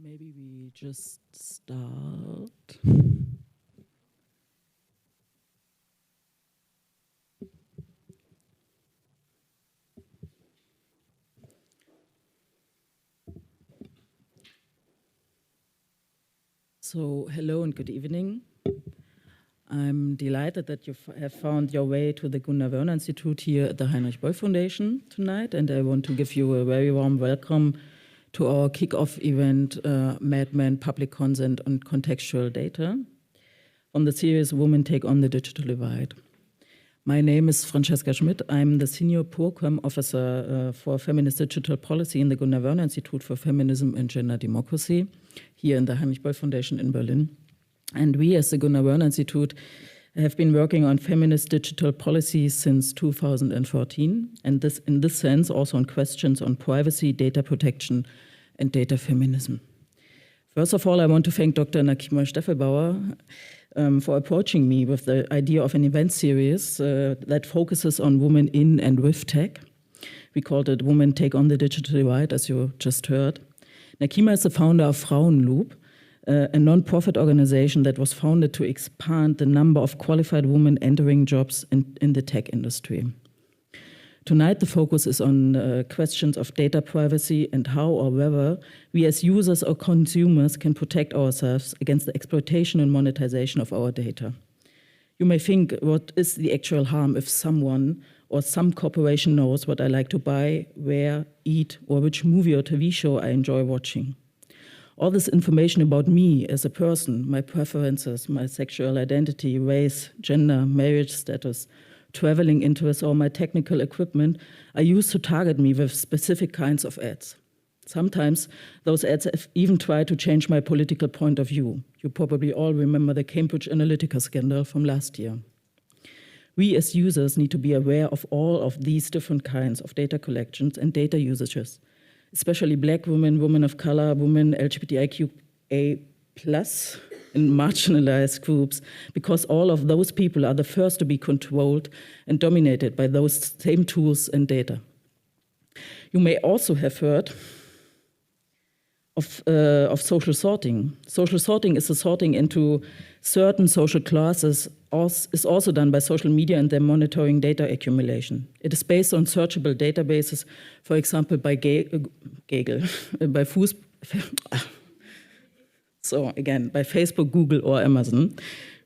Maybe we just start. So, hello and good evening. I'm delighted that you have found your way to the Gunnar Wörner Institute here at the Heinrich-Böll Foundation tonight, and I want to give you a very warm welcome to our kick-off event, Madmen, Public Consent and Contextual Data, on the series Women Take on the Digital Divide. My name is Francesca Schmidt. I'm the Senior Program Officer for Feminist Digital Policy in the Gunnar Wörner Institute for Feminism and Gender Democracy here in the Heinrich-Böll Foundation in Berlin. And we, as the Gunnar Wörner Institute, have been working on feminist digital policy since 2014, and in this sense also on questions on privacy, data protection, and data feminism. First of all, I want to thank Dr. Nakeema Stefflbauer for approaching me with the idea of an event series that focuses on women in and with tech. We called it Women Take on the Digital Divide, as you just heard. Nakeema is the founder of Frauenloop, a non-profit organization that was founded to expand the number of qualified women entering jobs in the tech industry. Tonight, the focus is on questions of data privacy and how or whether we as users or consumers can protect ourselves against the exploitation and monetization of our data. You may think, what is the actual harm if someone or some corporation knows what I like to buy, wear, eat, or which movie or TV show I enjoy watching? All this information about me as a person, my preferences, my sexual identity, race, gender, marriage status, traveling interests, or my technical equipment are used to target me with specific kinds of ads. Sometimes those ads have even tried to change my political point of view. You probably all remember the Cambridge Analytica scandal from last year. We as users need to be aware of all of these different kinds of data collections and data usages, especially Black women, women of color, women, LGBTIQA+, and marginalized groups, because all of those people are the first to be controlled and dominated by those same tools and data. You may also have heard of social sorting. Social sorting is the sorting into certain social classes, is also done by social media and their monitoring data accumulation. It is based on searchable databases, for example, by by Facebook, Google, or Amazon,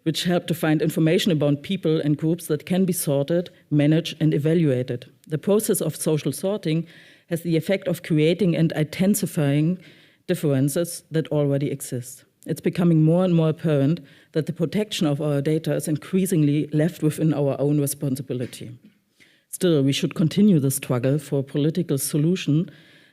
which help to find information about people and groups that can be sorted, managed, and evaluated. The process of social sorting has the effect of creating and intensifying differences that already exist. It's becoming more and more apparent that the protection of our data is increasingly left within our own responsibility. Still, we should continue the struggle for a political solution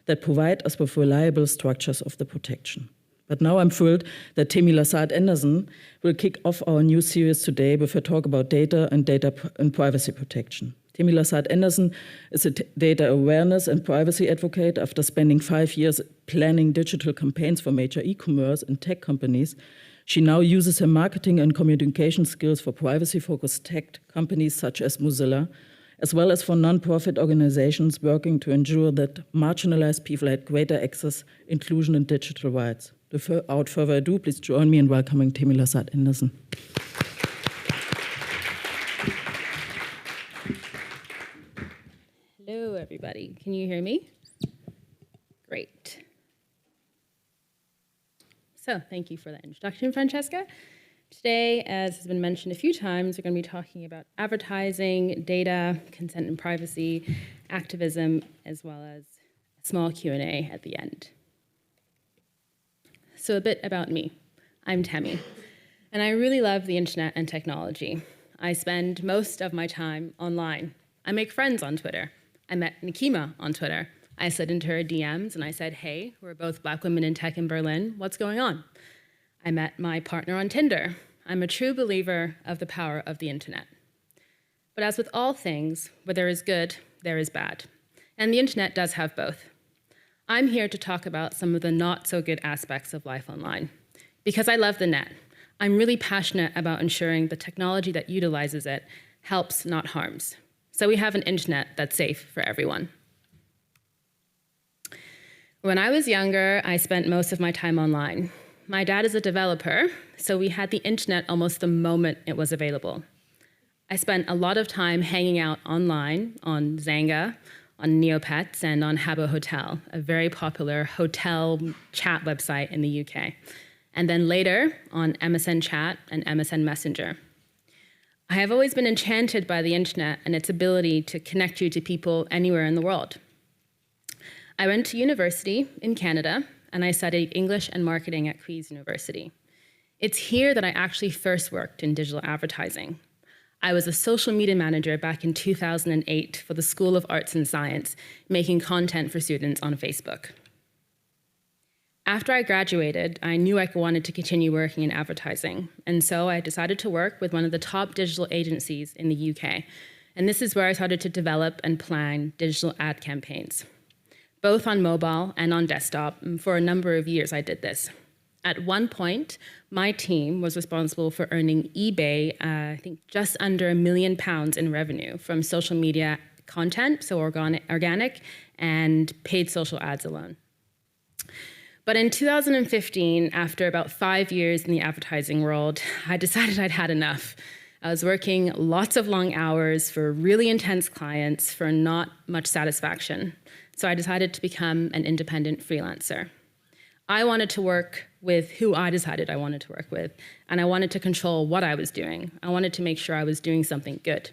that provide us with reliable structures of the protection. But now I'm thrilled that Temi Lasade-Anderson will kick off our new series today with a talk about data and privacy protection. Temi Lasade-Anderson is a data awareness and privacy advocate. After spending 5 years planning digital campaigns for major e-commerce and tech companies, she now uses her marketing and communication skills for privacy-focused tech companies such as Mozilla, as well as for non-profit organizations working to ensure that marginalized people had greater access, inclusion, and digital rights. Without further ado, please join me in welcoming Temi Lasade-Anderson. Hello, everybody. Can you hear me? Great. So thank you for that introduction, Francesca. Today, as has been mentioned a few times, we're going to be talking about advertising, data, consent and privacy, activism, as well as a small Q&A at the end. So a bit about me. I'm Temi, and I really love the internet and technology. I spend most of my time online. I make friends on Twitter. I met Nakeema on Twitter. I slid into her DMs and I said, hey, we're both Black women in tech in Berlin. What's going on? I met my partner on Tinder. I'm a true believer of the power of the internet. But as with all things, where there is good, there is bad. And the internet does have both. I'm here to talk about some of the not so good aspects of life online. Because I love the net. I'm really passionate about ensuring the technology that utilizes it helps, not harms. So we have an internet that's safe for everyone. When I was younger, I spent most of my time online. My dad is a developer, so we had the internet almost the moment it was available. I spent a lot of time hanging out online on Zanga, on Neopets, and on Habbo Hotel, a very popular hotel chat website in the UK. And then later on MSN Chat and MSN Messenger. I have always been enchanted by the internet and its ability to connect you to people anywhere in the world. I went to university in Canada, and I studied English and marketing at Queen's University. It's here that I actually first worked in digital advertising. I was a social media manager back in 2008 for the School of Arts and Science, making content for students on Facebook. After I graduated, I knew I wanted to continue working in advertising, and so I decided to work with one of the top digital agencies in the UK. And this is where I started to develop and plan digital ad campaigns, both on mobile and on desktop. And for a number of years, I did this. At one point, my team was responsible for earning eBay, I think just under £1 million in revenue from social media content, so organic and paid social ads alone. But in 2015, after about 5 years in the advertising world, I decided I'd had enough. I was working lots of long hours for really intense clients for not much satisfaction. So I decided to become an independent freelancer. I wanted to work with who I decided I wanted to work with, and I wanted to control what I was doing. I wanted to make sure I was doing something good.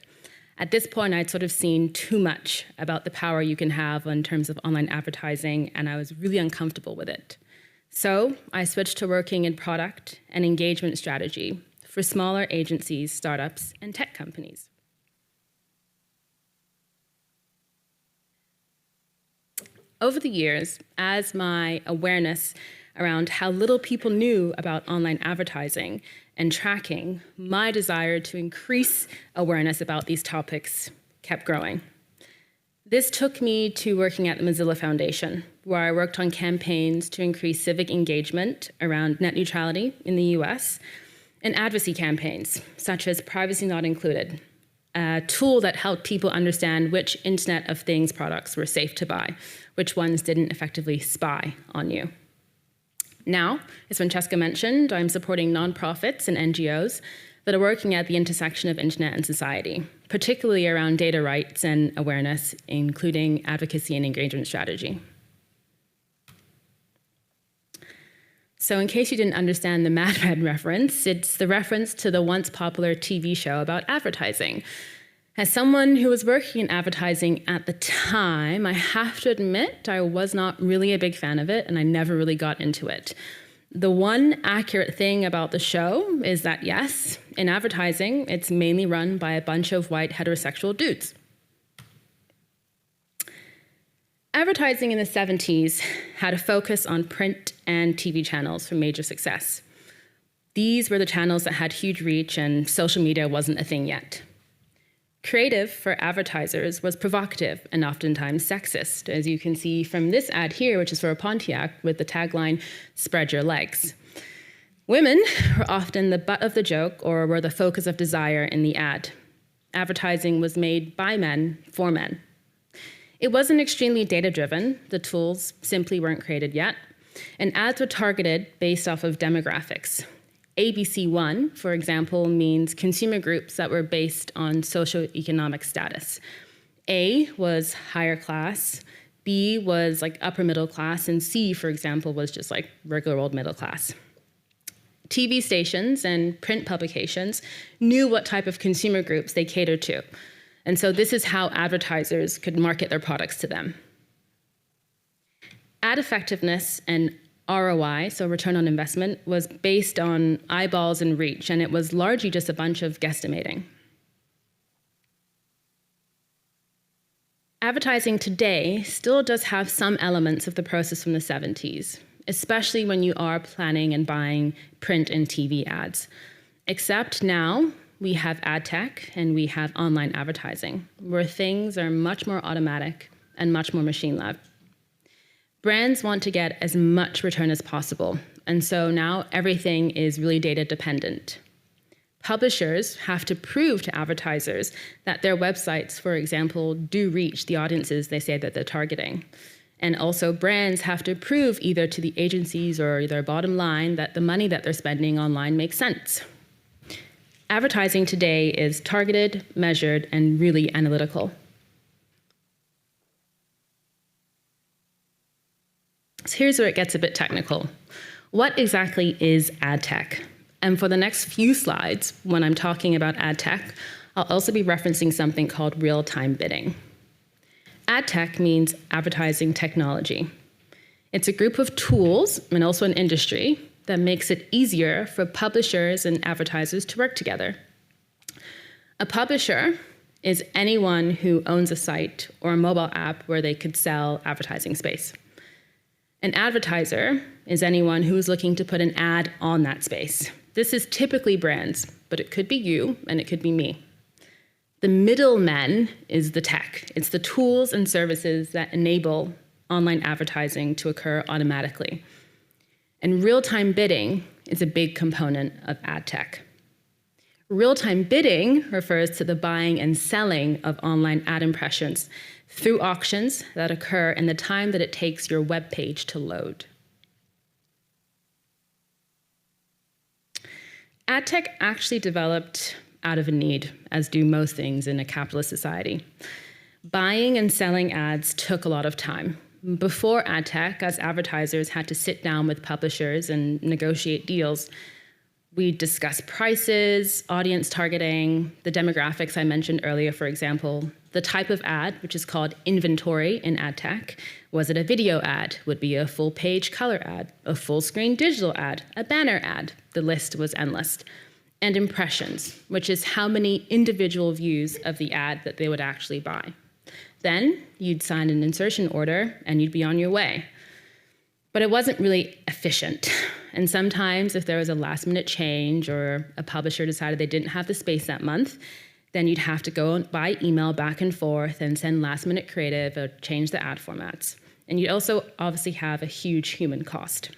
At this point, I'd sort of seen too much about the power you can have in terms of online advertising, and I was really uncomfortable with it. So I switched to working in product and engagement strategy for smaller agencies, startups, and tech companies. Over the years, as my awareness around how little people knew about online advertising and tracking, my desire to increase awareness about these topics kept growing. This took me to working at the Mozilla Foundation, where I worked on campaigns to increase civic engagement around net neutrality in the US and advocacy campaigns, such as Privacy Not Included, a tool that helped people understand which Internet of Things products were safe to buy, which ones didn't effectively spy on you. Now, as Francesca mentioned, I'm supporting nonprofits and NGOs that are working at the intersection of internet and society, particularly around data rights and awareness, including advocacy and engagement strategy. So in case you didn't understand the Mad Men reference, it's the reference to the once popular TV show about advertising. As someone who was working in advertising at the time, I have to admit I was not really a big fan of it, and I never really got into it. The one accurate thing about the show is that, yes, in advertising, it's mainly run by a bunch of white heterosexual dudes. Advertising in the 70s had a focus on print and TV channels for major success. These were the channels that had huge reach and social media wasn't a thing yet. Creative for advertisers was provocative and oftentimes sexist, as you can see from this ad here, which is for a Pontiac with the tagline, "Spread your legs." Women were often the butt of the joke or were the focus of desire in the ad. Advertising was made by men for men. It wasn't extremely data-driven. The tools simply weren't created yet. And ads were targeted based off of demographics. ABC1, for example, means consumer groups that were based on socioeconomic status. A was higher class, B was like upper middle class, and C, for example, was just like regular old middle class. TV stations and print publications knew what type of consumer groups they catered to. And so this is how advertisers could market their products to them. Ad effectiveness and ROI, so return on investment, was based on eyeballs and reach, and it was largely just a bunch of guesstimating. Advertising today still does have some elements of the process from the 70s, especially when you are planning and buying print and TV ads. Except now, we have ad tech and we have online advertising, where things are much more automatic and much more machine-led. Brands want to get as much return as possible, and so now everything is really data dependent. Publishers have to prove to advertisers that their websites, for example, do reach the audiences they say that they're targeting. And also brands have to prove either to the agencies or their bottom line that the money that they're spending online makes sense. Advertising today is targeted, measured, and really analytical. So here's where it gets a bit technical. What exactly is ad tech? And for the next few slides, when I'm talking about ad tech, I'll also be referencing something called real-time bidding. Ad tech means advertising technology. It's a group of tools, and also an industry, that makes it easier for publishers and advertisers to work together. A publisher is anyone who owns a site or a mobile app where they could sell advertising space. An advertiser is anyone who is looking to put an ad on that space. This is typically brands, but it could be you and it could be me. The middleman is the tech. It's the tools and services that enable online advertising to occur automatically. And real-time bidding is a big component of ad tech. Real-time bidding refers to the buying and selling of online ad impressions through auctions that occur in the time that it takes your web page to load. Ad tech actually developed out of a need, as do most things in a capitalist society. Buying and selling ads took a lot of time. Before ad tech, as advertisers had to sit down with publishers and negotiate deals, we discuss prices, audience targeting, the demographics I mentioned earlier, for example. The type of ad, which is called inventory in ad tech. Was it a video ad? Would be a full page color ad, a full screen digital ad, a banner ad. The list was endless. And impressions, which is how many individual views of the ad that they would actually buy. Then you'd sign an insertion order and you'd be on your way. But it wasn't really efficient. And sometimes if there was a last minute change or a publisher decided they didn't have the space that month, then you'd have to go by email back and forth and send last minute creative or change the ad formats. And you'd also obviously have a huge human cost.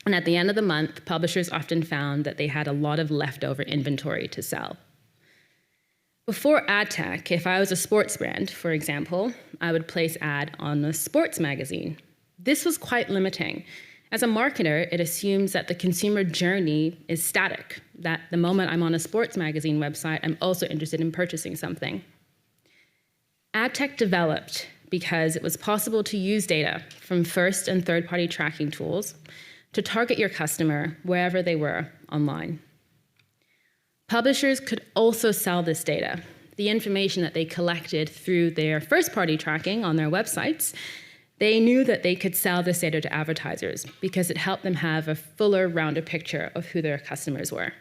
And at the end of the month, publishers often found that they had a lot of leftover inventory to sell. Before ad tech, if I was a sports brand, for example, I would place ad on a sports magazine. This was quite limiting. As a marketer, it assumes that the consumer journey is static, that the moment I'm on a sports magazine website, I'm also interested in purchasing something. Ad tech developed because it was possible to use data from first and third-party tracking tools to target your customer wherever they were online. Publishers could also sell this data, the information that they collected through their first-party tracking on their websites. They knew that they could sell this data to advertisers because it helped them have a fuller, rounder picture of who their customers were.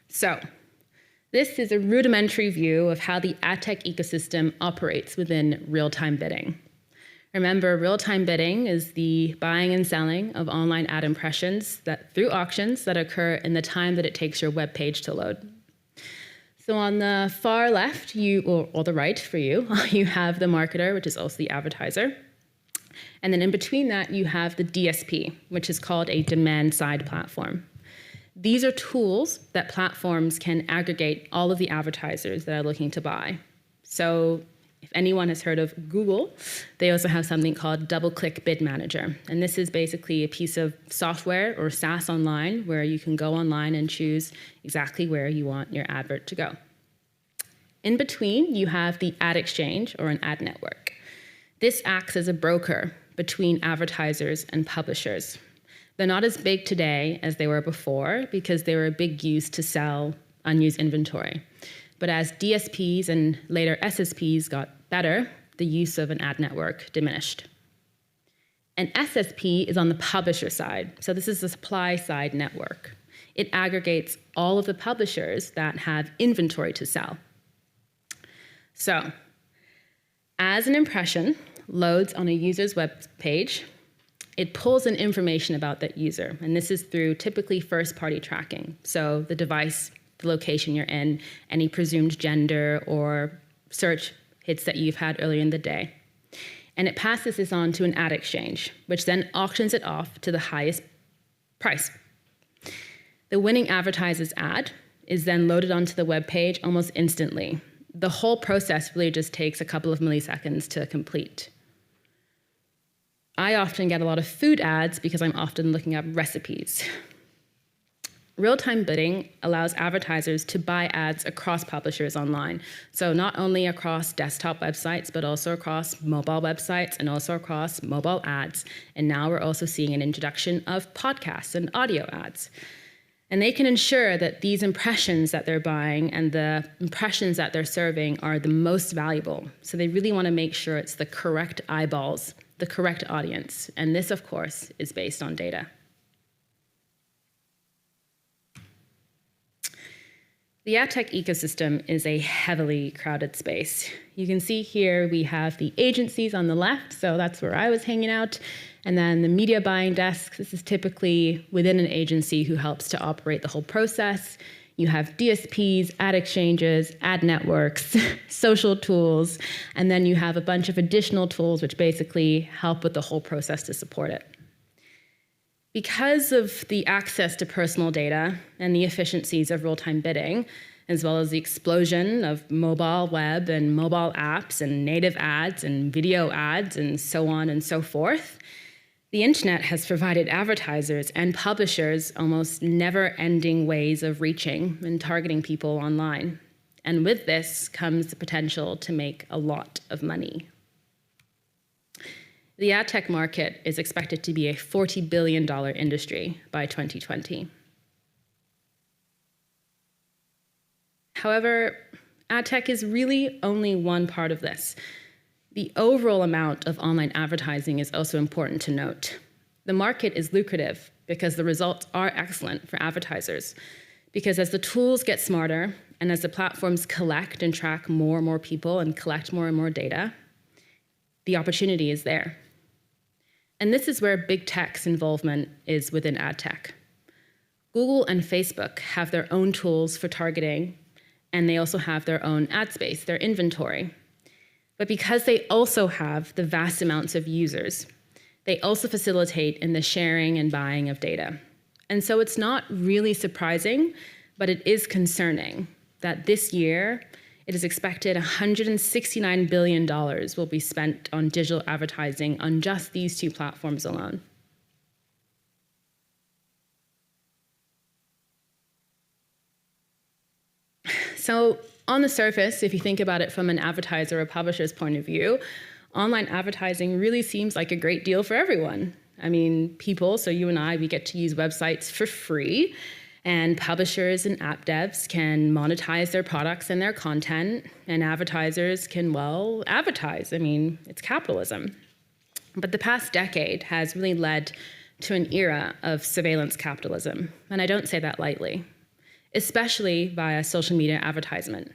So, this is a rudimentary view of how the ad tech ecosystem operates within real-time bidding. Remember, real-time bidding is the buying and selling of online ad impressions through auctions that occur in the time that it takes your web page to load. So on the far left, or the right for you, you have the marketer, which is also the advertiser. And then in between that, you have the DSP, which is called a demand-side platform. These are tools that platforms can aggregate all of the advertisers that are looking to buy. So if anyone has heard of Google, they also have something called DoubleClick Bid Manager. And this is basically a piece of software or SaaS online where you can go online and choose exactly where you want your advert to go. In between, you have the ad exchange or an ad network. This acts as a broker between advertisers and publishers. They're not as big today as they were before because they were a big use to sell unused inventory. But as DSPs and later SSPs got better, the use of an ad network diminished. An SSP is on the publisher side, so this is the supply side network. It aggregates all of the publishers that have inventory to sell. So, as an impression loads on a user's web page, it pulls in information about that user, and this is through typically first-party tracking. So the device, the location you're in, any presumed gender or search hits that you've had earlier in the day. And it passes this on to an ad exchange, which then auctions it off to the highest price. The winning advertiser's ad is then loaded onto the web page almost instantly. the whole process really just takes a couple of milliseconds to complete. I often get a lot of food ads because I'm often looking up recipes. Real-time bidding allows advertisers to buy ads across publishers online. So not only across desktop websites, but also across mobile websites and also across mobile ads. And now we're also seeing an introduction of podcasts and audio ads. And they can ensure that these impressions that they're buying and the impressions that they're serving are the most valuable. So they really want to make sure it's the correct eyeballs, the correct audience. And this, of course, is based on data. The ad tech ecosystem is a heavily crowded space. You can see here we have the agencies on the left, so that's where I was hanging out, and then the media buying desk. This is typically within an agency who helps to operate the whole process. You have DSPs, ad exchanges, ad networks, social tools, and then you have a bunch of additional tools which basically help with the whole process to support it. Because of the access to personal data and the efficiencies of real-time bidding, as well as the explosion of mobile web and mobile apps and native ads and video ads and so on and so forth, the internet has provided advertisers and publishers almost never-ending ways of reaching and targeting people online. And with this comes the potential to make a lot of money. The ad tech market is expected to be a $40 billion industry by 2020. However, ad tech is really only one part of this. The overall amount of online advertising is also important to note. The market is lucrative because the results are excellent for advertisers. Because as the tools get smarter and as the platforms collect and track more and more people and collect more and more data, the opportunity is there. And this is where big tech's involvement is within ad tech. Google and Facebook have their own tools for targeting, and they also have their own ad space, their inventory. But because they also have the vast amounts of users, they also facilitate in the sharing and buying of data. And so it's not really surprising, but it is concerning that this year, it is expected $169 billion will be spent on digital advertising on just these two platforms alone. So on the surface, if you think about it from an advertiser or publisher's point of view, online advertising really seems like a great deal for everyone. I mean, people, so you and I, we get to use websites for free, and publishers and app devs can monetize their products and their content, and advertisers can, well, advertise. I mean, it's capitalism. But the past decade has really led to an era of surveillance capitalism, and I don't say that lightly, especially via social media advertisement.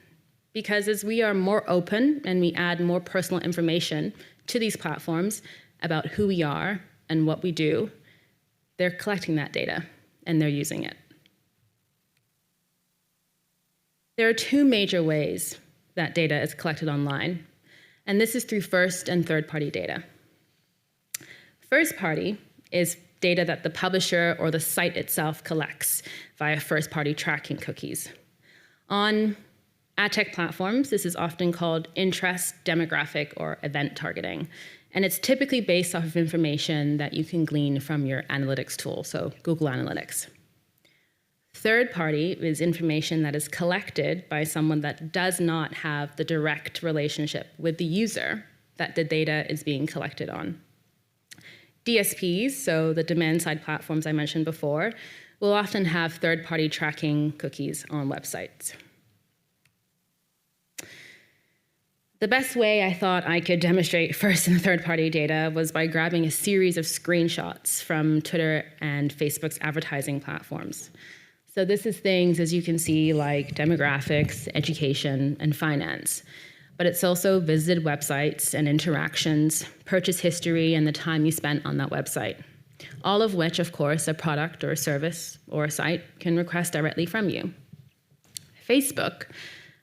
Because as we are more open and we add more personal information to these platforms about who we are and what we do, they're collecting that data and they're using it. There are two major ways that data is collected online, and this is through first and third-party data. First party is data that the publisher or the site itself collects via first-party tracking cookies. On ad tech platforms, this is often called interest, demographic, or event targeting, and it's typically based off of information that you can glean from your analytics tool, so Google Analytics. Third party is information that is collected by someone that does not have the direct relationship with the user that the data is being collected on. DSPs, so the demand-side platforms I mentioned before, will often have third-party tracking cookies on websites. The best way I thought I could demonstrate first and third-party data was by grabbing a series of screenshots from Twitter and Facebook's advertising platforms. So this is things, as you can see, like demographics, education, and finance. But it's also visited websites and interactions, purchase history, and the time you spent on that website. All of which, of course, a product or a service or a site can request directly from you. Facebook,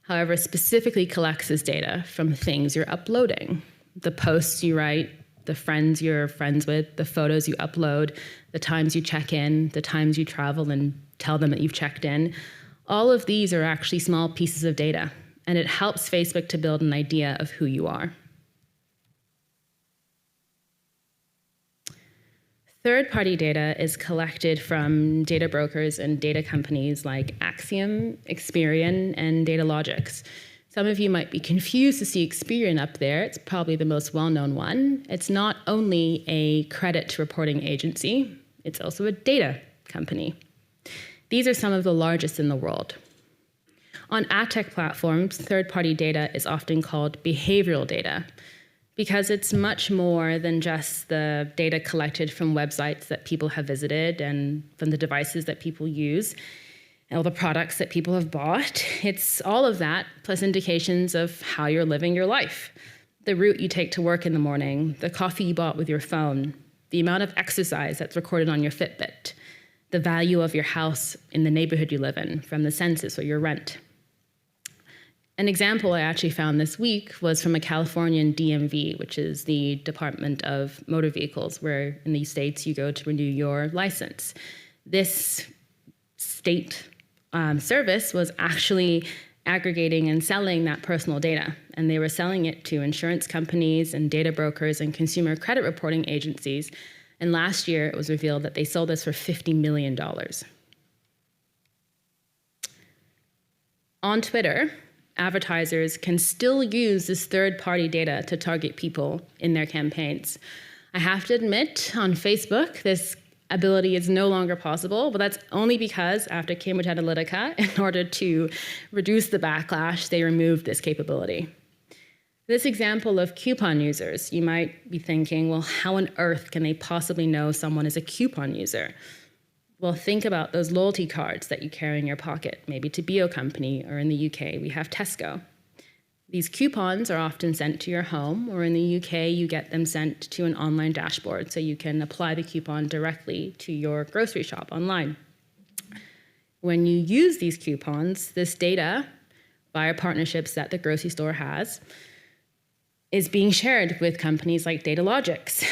however, specifically collects this data from things you're uploading, the posts you write, the friends you're friends with, the photos you upload, the times you check in, the times you travel and tell them that you've checked in. All of these are actually small pieces of data, and it helps Facebook to build an idea of who you are. Third-party data is collected from data brokers and data companies like Axiom, Experian, and Datalogics. Some of you might be confused to see Experian up there. It's probably the most well-known one. It's not only a credit reporting agency, it's also a data company. These are some of the largest in the world. On ad tech platforms, third-party data is often called behavioral data, because it's much more than just the data collected from websites that people have visited and from the devices that people use, and all the products that people have bought. It's all of that, plus indications of how you're living your life. The route you take to work in the morning, the coffee you bought with your phone, the amount of exercise that's recorded on your Fitbit, the value of your house in the neighborhood you live in from the census or your rent. An example I actually found this week was from a Californian DMV, which is the Department of Motor Vehicles, where in the States you go to renew your license. This state service was actually aggregating and selling that personal data, and they were selling it to insurance companies and data brokers and consumer credit reporting agencies. And last year it was revealed that they sold this for $50 million. On Twitter, advertisers can still use this third-party data to target people in their campaigns. I have to admit, on Facebook, this ability is no longer possible, but that's only because after Cambridge Analytica, in order to reduce the backlash, they removed this capability. This example of coupon users, you might be thinking, well, how on earth can they possibly know someone is a coupon user? Well, think about those loyalty cards that you carry in your pocket, maybe to Bio Company, or in the UK, we have Tesco. These coupons are often sent to your home, or in the UK, you get them sent to an online dashboard, so you can apply the coupon directly to your grocery shop online. When you use these coupons, this data, via partnerships that the grocery store has, is being shared with companies like Datalogics.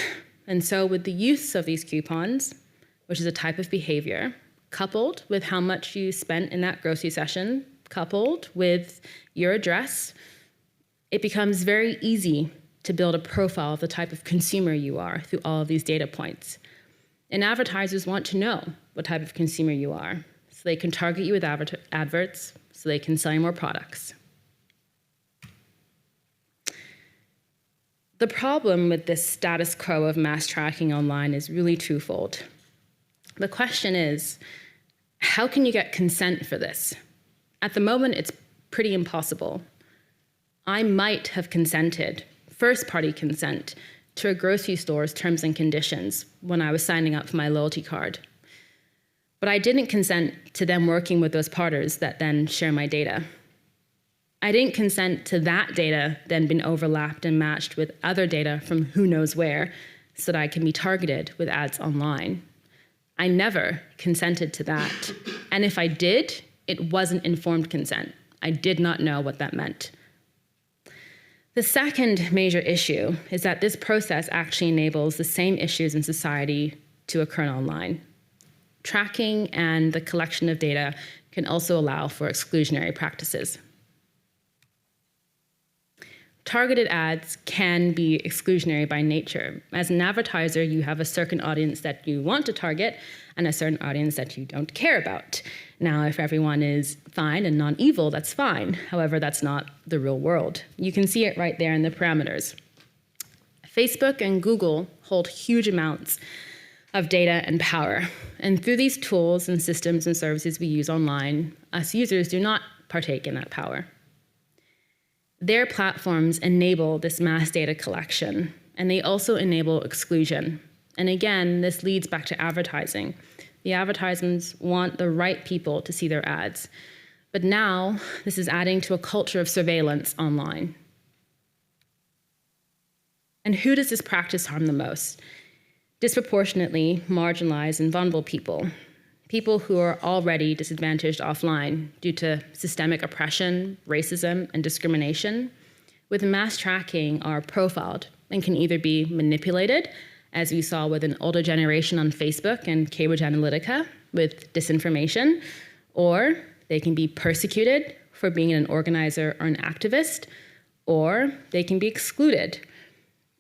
And so with the use of these coupons, which is a type of behavior, coupled with how much you spent in that grocery session, coupled with your address, it becomes very easy to build a profile of the type of consumer you are through all of these data points. And advertisers want to know what type of consumer you are, so they can target you with adverts, so they can sell you more products. The problem with this status quo of mass tracking online is really twofold. The question is, how can you get consent for this? At the moment, it's pretty impossible. I might have consented, first-party consent, to a grocery store's terms and conditions when I was signing up for my loyalty card. But I didn't consent to them working with those partners that then share my data. I didn't consent to that data then being overlapped and matched with other data from who knows where so that I can be targeted with ads online. I never consented to that. And if I did, it wasn't informed consent. I did not know what that meant. The second major issue is that this process actually enables the same issues in society to occur online. Tracking and the collection of data can also allow for exclusionary practices. Targeted ads can be exclusionary by nature. As an advertiser, you have a certain audience that you want to target and a certain audience that you don't care about. Now, if everyone is fine and non-evil, that's fine. However, that's not the real world. You can see it right there in the parameters. Facebook and Google hold huge amounts of data and power. And through these tools and systems and services we use online, us users do not partake in that power. Their platforms enable this mass data collection, and they also enable exclusion. And again, this leads back to advertising. The advertisements want the right people to see their ads. But now, this is adding to a culture of surveillance online. And who does this practice harm the most? Disproportionately marginalized and vulnerable people. People who are already disadvantaged offline due to systemic oppression, racism, and discrimination, with mass tracking are profiled and can either be manipulated, as we saw with an older generation on Facebook and Cambridge Analytica with disinformation, or they can be persecuted, for being an organizer or an activist, or they can be excluded.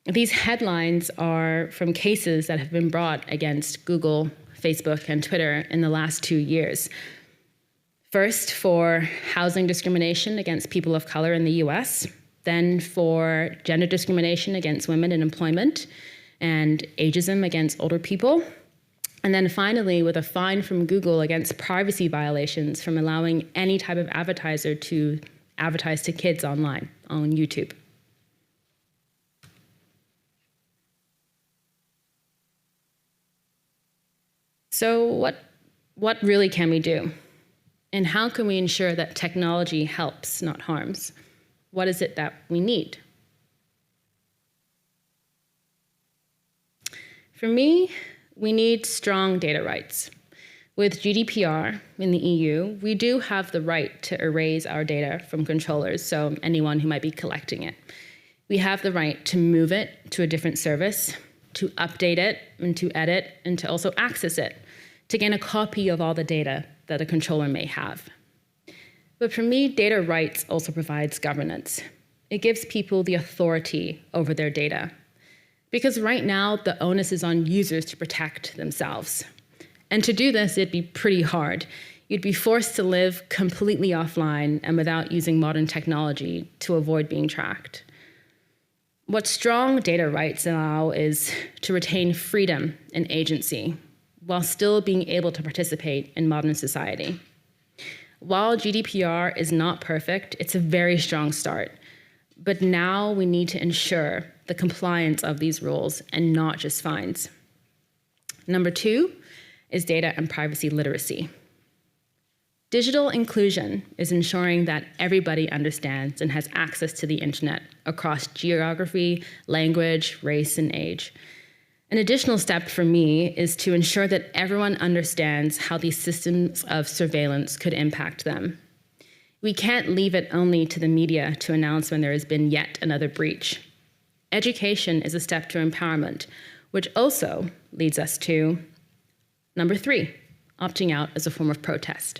These headlines are from cases that have been brought against Google, Facebook, and Twitter in the last 2 years. First, for housing discrimination against people of color in the US, then for gender discrimination against women in employment, and ageism against older people. And then finally, with a fine from Google against privacy violations from allowing any type of advertiser to advertise to kids online on YouTube. So what really can we do? And how can we ensure that technology helps, not harms? What is it that we need? For me, we need strong data rights. With GDPR in the EU, we do have the right to erase our data from controllers, so anyone who might be collecting it. We have the right to move it to a different service, to update it, and to edit, and to also access it, to gain a copy of all the data that a controller may have. But for me, data rights also provides governance. It gives people the authority over their data. Because right now, the onus is on users to protect themselves. And to do this, it'd be pretty hard. You'd be forced to live completely offline and without using modern technology to avoid being tracked. What strong data rights allow is to retain freedom and agency while still being able to participate in modern society. While GDPR is not perfect, it's a very strong start. But now we need to ensure the compliance of these rules and not just fines. Number 2 is data and privacy literacy. Digital inclusion is ensuring that everybody understands and has access to the internet across geography, language, race, and age. An additional step for me is to ensure that everyone understands how these systems of surveillance could impact them. We can't leave it only to the media to announce when there has been yet another breach. Education is a step to empowerment, which also leads us to number 3, opting out as a form of protest.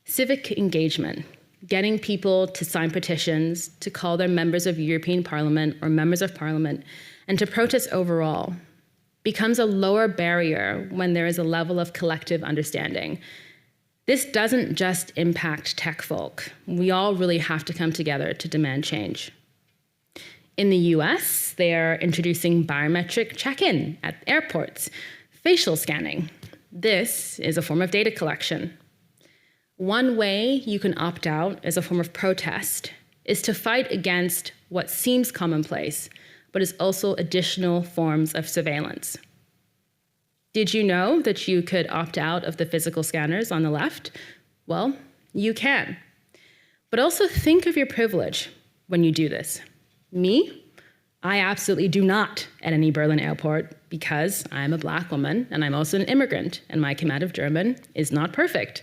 Civic engagement, getting people to sign petitions, to call their members of European Parliament or members of Parliament, and to protest overall, becomes a lower barrier when there is a level of collective understanding. This doesn't just impact tech folk. We all really have to come together to demand change. In the US, they are introducing biometric check-in at airports, facial scanning. This is a form of data collection. One way you can opt out as a form of protest is to fight against what seems commonplace, but is also additional forms of surveillance. Did you know that you could opt out of the physical scanners on the left? Well, you can. But also think of your privilege when you do this. Me? I absolutely do not at any Berlin airport because I'm a Black woman and I'm also an immigrant and my command of German is not perfect.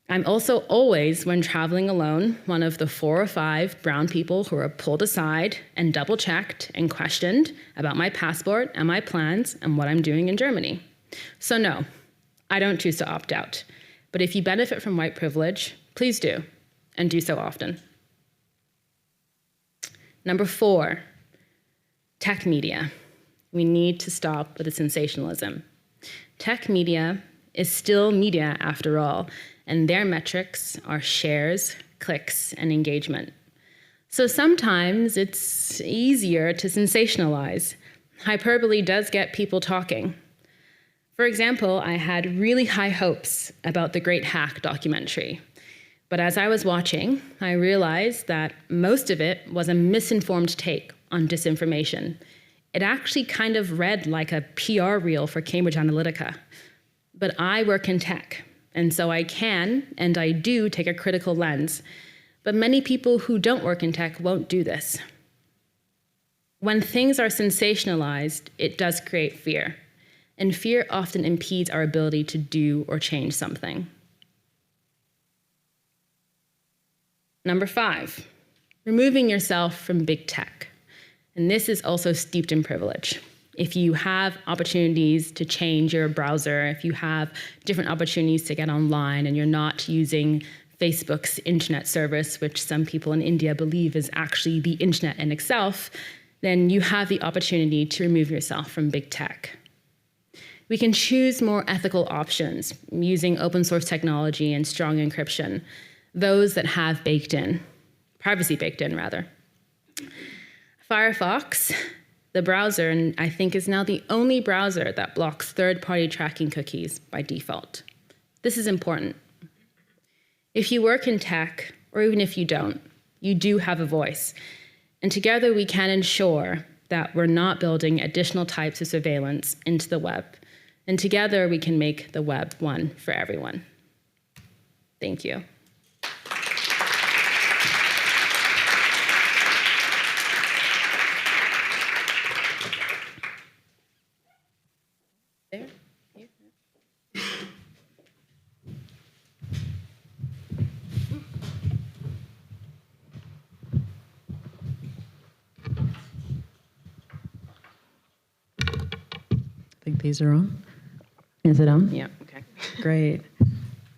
I'm also always, when traveling alone, one of the 4 or 5 brown people who are pulled aside and double-checked and questioned about my passport and my plans and what I'm doing in Germany. So no, I don't choose to opt out. But if you benefit from white privilege, please do, and do so often. Number 4, tech media. We need to stop with the sensationalism. Tech media is still media after all, and their metrics are shares, clicks, and engagement. So sometimes it's easier to sensationalize. Hyperbole does get people talking. For example, I had really high hopes about the Great Hack documentary. But as I was watching, I realized that most of it was a misinformed take on disinformation. It actually kind of read like a PR reel for Cambridge Analytica. But I work in tech, and so I can, and I do, take a critical lens. But many people who don't work in tech won't do this. When things are sensationalized, it does create fear. And fear often impedes our ability to do or change something. Number 5, removing yourself from big tech. And this is also steeped in privilege. If you have opportunities to change your browser, if you have different opportunities to get online and you're not using Facebook's internet service, which some people in India believe is actually the internet in itself, then you have the opportunity to remove yourself from big tech. We can choose more ethical options using open source technology and strong encryption, those that have privacy baked in rather. Firefox, the browser, and I think is now the only browser that blocks third-party tracking cookies by default. This is important. If you work in tech, or even if you don't, you do have a voice. And together we can ensure that we're not building additional types of surveillance into the web. And together we can make the web one for everyone. Thank you. There? Here? I think these are on. Is it on? Yeah, okay. Great.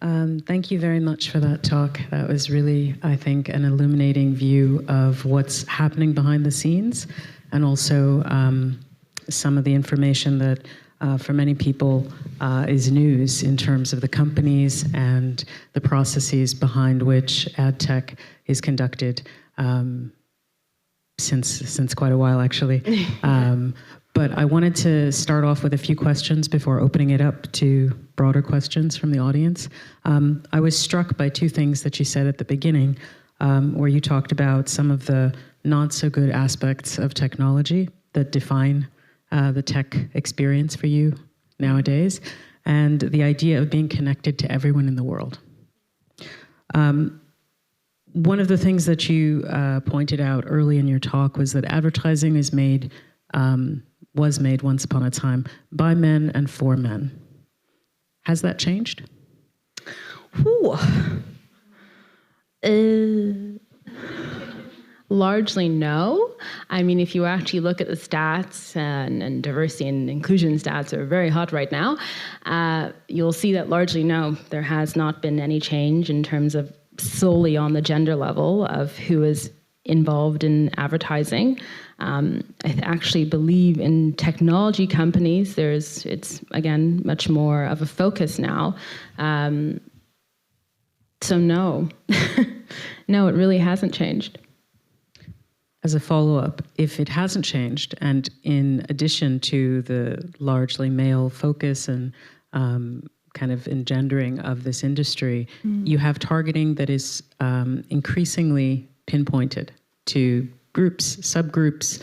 Thank you very much for that talk. That was really, I think, an illuminating view of what's happening behind the scenes, and also some of the information that for many people is news in terms of the companies and the processes behind which ad tech is conducted since quite a while, actually. But I wanted to start off with a few questions before opening it up to broader questions from the audience. I was struck by two things that you said at the beginning, where you talked about some of the not so good aspects of technology that define the tech experience for you nowadays, and the idea of being connected to everyone in the world. One of the things that you pointed out early in your talk was that advertising was made once upon a time by men and for men. Has that changed? Largely no. I mean, if you actually look at the stats, and diversity and inclusion stats are very hot right now, you'll see that largely no, there has not been any change in terms of solely on the gender level of who is involved in advertising. I actually believe in technology companies, it's again, much more of a focus now. So no, no, it really hasn't changed. As a follow-up, if it hasn't changed, and in addition to the largely male focus and kind of engendering of this industry, you have targeting that is increasingly pinpointed to groups, subgroups,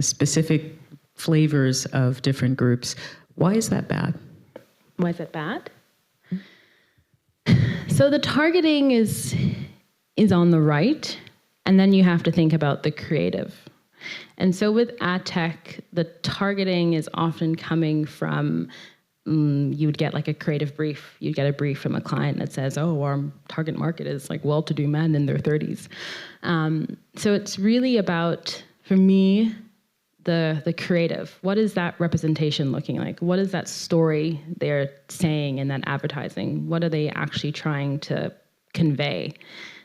specific flavors of different groups. Why is that bad? Why is it bad? So the targeting is on the right, and then you have to think about the creative. And so with ad tech, the targeting is often coming from, you would get like a creative brief. You'd get a brief from a client that says, oh, our target market is like well-to-do men in their 30s. So it's really about, for me, the creative. What is that representation looking like? What is that story they're saying in that advertising? What are they actually trying to convey?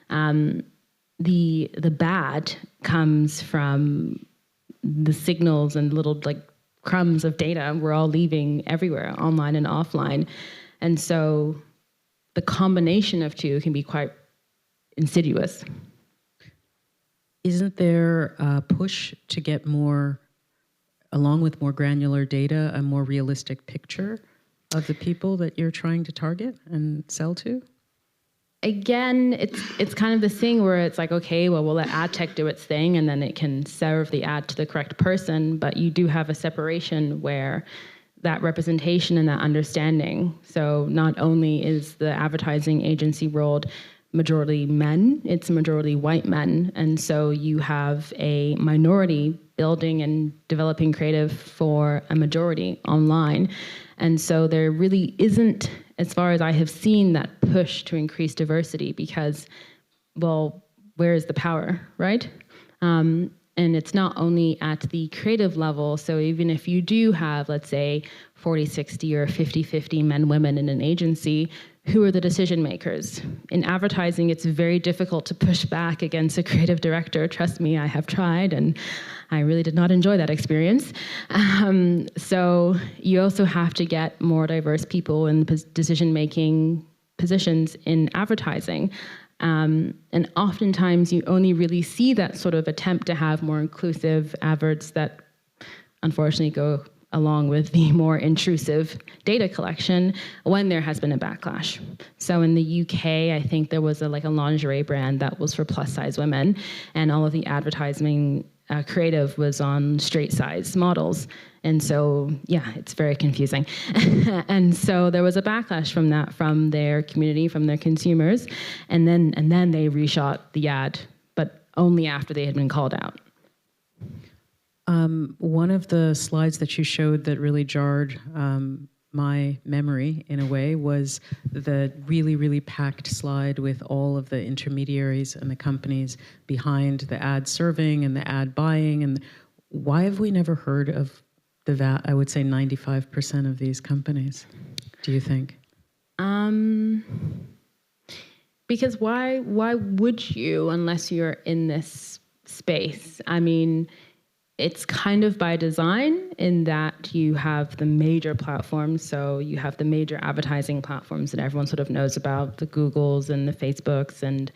The bad comes from the signals and little like crumbs of data we're all leaving everywhere, online and offline. And so the combination of two can be quite insidious. Isn't there a push to get more, along with more granular data, a more realistic picture of the people that you're trying to target and sell to? Again, it's kind of this thing where it's like, okay, well, we'll let ad tech do its thing, and then it can serve the ad to the correct person, but you do have a separation where that representation and that understanding. So not only is the advertising agency world majority men, it's majority white men, and so you have a minority building and developing creative for a majority online. And so there really isn't, as far as I have seen, that push to increase diversity because, well, where is the power, right? And it's not only at the creative level. So even if you do have, let's say, 40-60 or 50-50 men, women in an agency, who are the decision makers? In advertising, it's very difficult to push back against a creative director. Trust me, I have tried, and I really did not enjoy that experience. So you also have to get more diverse people in decision-making positions in advertising. And oftentimes you only really see that sort of attempt to have more inclusive adverts that unfortunately go along with the more intrusive data collection when there has been a backlash. So in the UK, I think there was a lingerie brand that was for plus size women, and all of the advertising creative was on straight size models. And so, yeah, it's very confusing. And so there was a backlash from that, from their community, from their consumers. And then they reshot the ad, but only after they had been called out. One of the slides that you showed that really jarred my memory in a way was the really, really packed slide with all of the intermediaries and the companies behind the ad serving and the ad buying. And why have we never heard of I would say 95% of these companies, do you think? Because why would you, unless you're in this space? I mean, it's kind of by design in that you have the major platforms. So you have the major advertising platforms that everyone sort of knows about, the Googles and the Facebooks and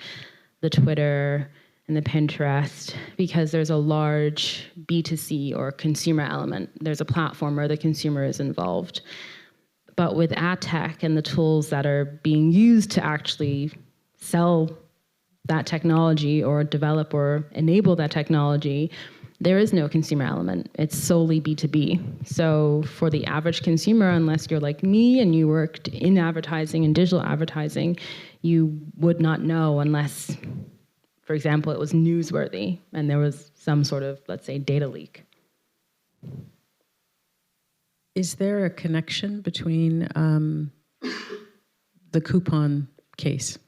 the Twitter and the Pinterest, because there's a large B2C or consumer element. There's a platform where the consumer is involved. But with ad tech and the tools that are being used to actually sell that technology or develop or enable that technology, there is no consumer element. It's solely B2B. So for the average consumer, unless you're like me and you worked in advertising and digital advertising, you would not know unless, for example, it was newsworthy and there was some sort of, let's say, data leak. Is there a connection between the coupon case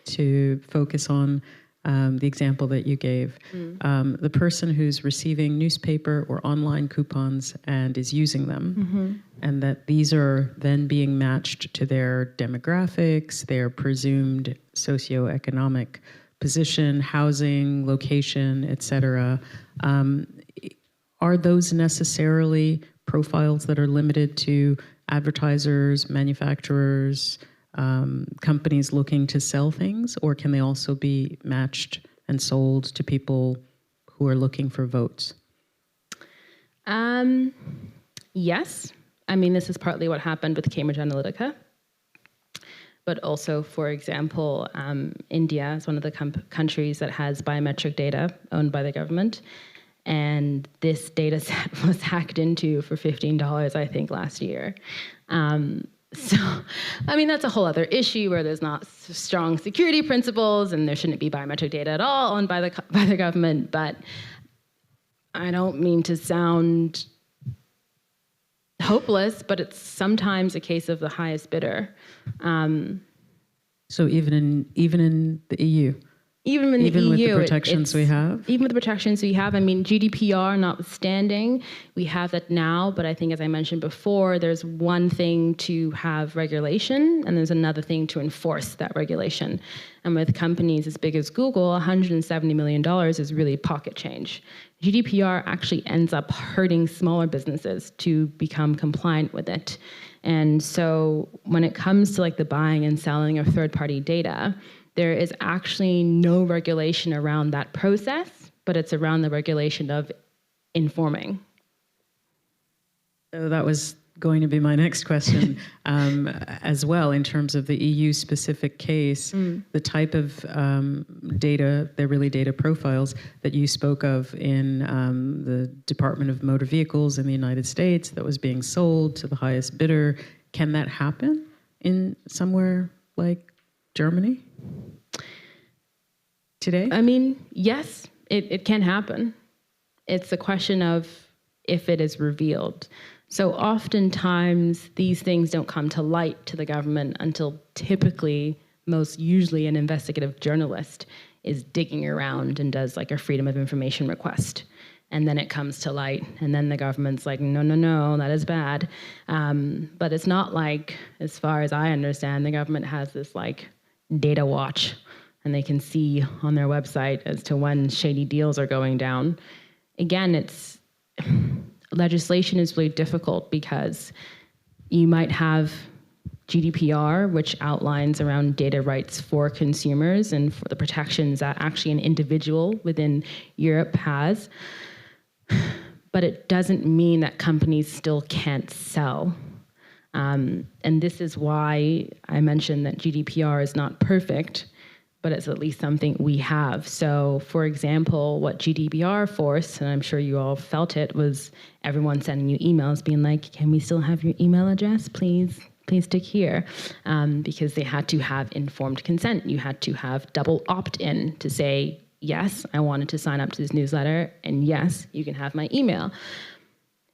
to focus on the example that you gave? The person who's receiving newspaper or online coupons and is using them, and that these are then being matched to their demographics, their presumed socioeconomic position, housing, location, etc. Are those necessarily profiles that are limited to advertisers, manufacturers, companies looking to sell things, or can they also be matched and sold to people who are looking for votes? Yes. I mean, this is partly what happened with Cambridge Analytica. But also, for example, India is one of the countries that has biometric data owned by the government. And this data set was hacked into for $15, I think, last year. So, I mean, that's a whole other issue where there's not strong security principles and there shouldn't be biometric data at all owned by the government. But I don't mean to sound hopeless, but it's sometimes a case of the highest bidder. So even in the EU? Even in the EU, with the protections we have? Even with the protections we have. I mean, GDPR notwithstanding, we have that now, but I think, as I mentioned before, there's one thing to have regulation, and there's another thing to enforce that regulation. And with companies as big as Google, $170 million is really pocket change. GDPR actually ends up hurting smaller businesses to become compliant with it. And so when it comes to the buying and selling of third-party data, there is actually no regulation around that process, but it's around the regulation of informing. So that was going to be my next question as well, in terms of the EU-specific case, the type of data, they're really data profiles that you spoke of in the Department of Motor Vehicles in the United States that was being sold to the highest bidder. Can that happen in somewhere like Germany today? I mean, yes, it can happen. It's a question of if it is revealed. So oftentimes these things don't come to light to the government until typically, most usually, an investigative journalist is digging around and does a freedom of information request. and then it comes to light, and then the government's like, no, that is bad. But it's not like, as far as I understand, the government has this like data watch, and they can see on their website as to when shady deals are going down. Again, legislation is really difficult because you might have GDPR, which outlines around data rights for consumers and for the protections that actually an individual within Europe has. But it doesn't mean that companies still can't sell. And this is why I mentioned that GDPR is not perfect, but it's at least something we have. So, for example, what GDPR forced, and I'm sure you all felt it, was everyone sending you emails being like, can we still have your email address, please? Please stick here, because they had to have informed consent. You had to have double opt-in to say, yes, I wanted to sign up to this newsletter, and yes, you can have my email.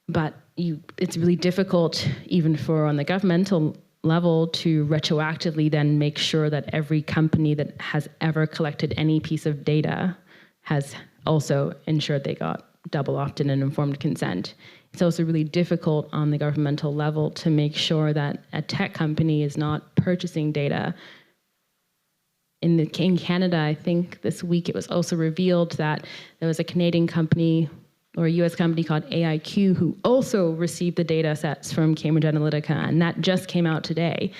But it's really difficult, even for on the governmental level, to retroactively then make sure that every company that has ever collected any piece of data has also ensured they got double opt-in and informed consent. It's also really difficult on the governmental level to make sure that a tech company is not purchasing data. In Canada, I think this week it was also revealed that there was a Canadian company or a US company called AIQ who also received the data sets from Cambridge Analytica, and that just came out today,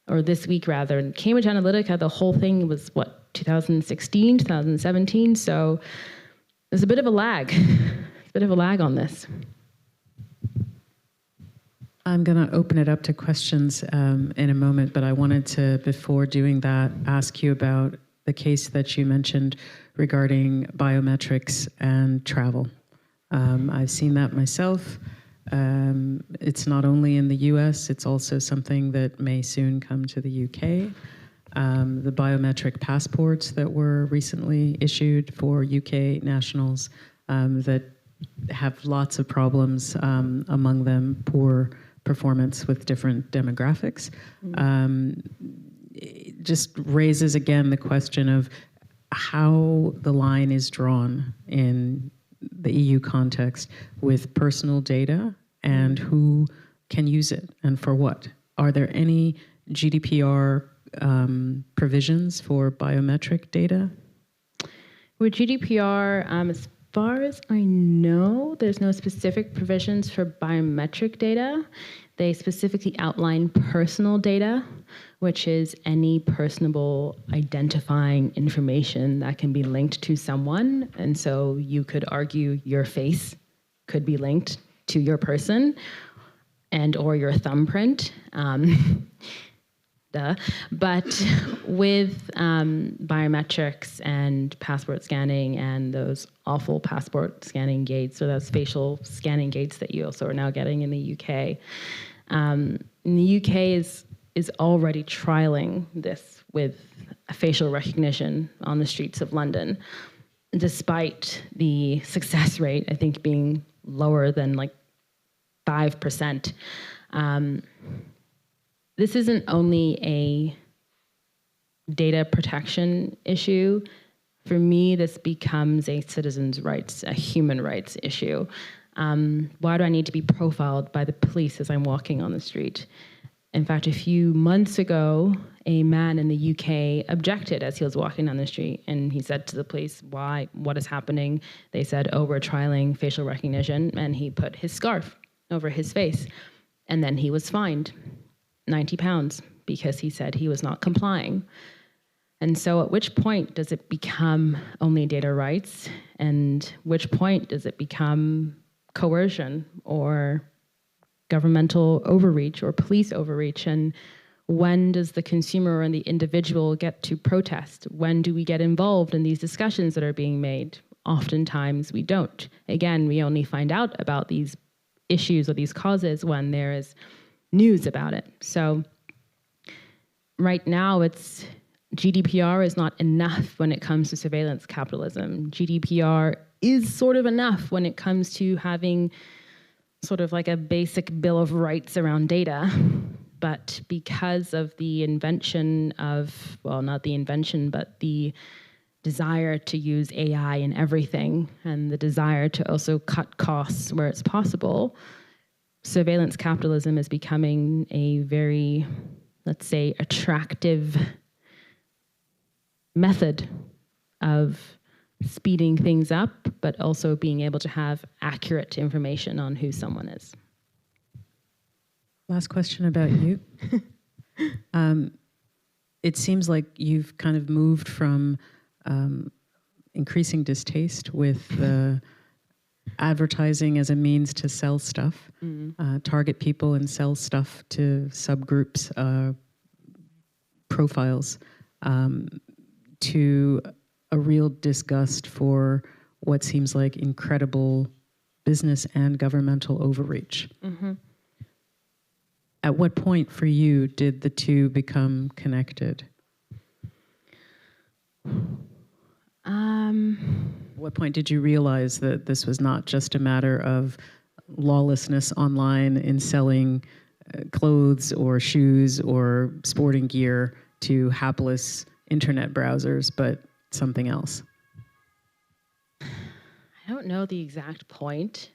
or this week rather. And Cambridge Analytica, the whole thing was, 2016, 2017? So there's a bit of a lag. There's a bit of a lag on this. I'm going to open it up to questions in a moment, but I wanted to, before doing that, ask you about the case that you mentioned regarding biometrics and travel. I've seen that myself. It's not only in the US, it's also something that may soon come to the UK. The biometric passports that were recently issued for UK nationals that have lots of problems, among them poor performance with different demographics. It just raises again the question of how the line is drawn in the EU context with personal data and who can use it and for what. Are there any GDPR provisions for biometric data? With GDPR, as far as I know, there's no specific provisions for biometric data. They specifically outline personal data, which is any personable identifying information that can be linked to someone. And so you could argue your face could be linked to your person and or your thumbprint. But with biometrics and passport scanning and those awful passport scanning gates, or those facial scanning gates that you also are now getting in the UK, the UK is already trialing this with facial recognition on the streets of London, despite the success rate, I think, being lower than like 5%. This isn't only a data protection issue. For me, this becomes a citizens' rights, a human rights issue. Why do I need to be profiled by the police as I'm walking on the street? In fact, a few months ago, a man in the UK objected as he was walking down the street, and he said to the police, "Why? What is happening?" They said, "Oh, we're trialing facial recognition," and he put his scarf over his face, and then he was fined £90 because he said he was not complying. And so at which point does it become only data rights? And which point does it become coercion or governmental overreach or police overreach? And when does the consumer and the individual get to protest? When do we get involved in these discussions that are being made? Oftentimes we don't. Again, we only find out about these issues or these causes when there is news about it. So right now, GDPR is not enough when it comes to surveillance capitalism. GDPR is sort of enough when it comes to having sort of like a basic bill of rights around data. But because of the invention of, well, not the invention, but the desire to use AI in everything and the desire to also cut costs where it's possible, surveillance capitalism is becoming a very, let's say, attractive method of speeding things up, but also being able to have accurate information on who someone is. Last question about you. It seems like you've kind of moved from increasing distaste with advertising as a means to sell stuff, target people and sell stuff to subgroups, profiles, to a real disgust for what seems like incredible business and governmental overreach. Mm-hmm. At what point for you did the two become connected? What point did you realize that this was not just a matter of lawlessness online in selling clothes or shoes or sporting gear to hapless internet browsers, but something else? I don't know the exact point,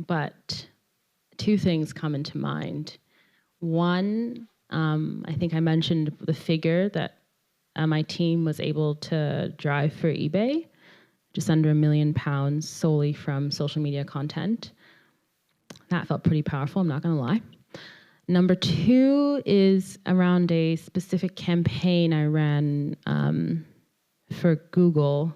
but two things come into mind. One, I think I mentioned the figure that my team was able to drive for eBay, just under £1 million solely from social media content. That felt pretty powerful, I'm not gonna lie. Number two is around a specific campaign I ran for Google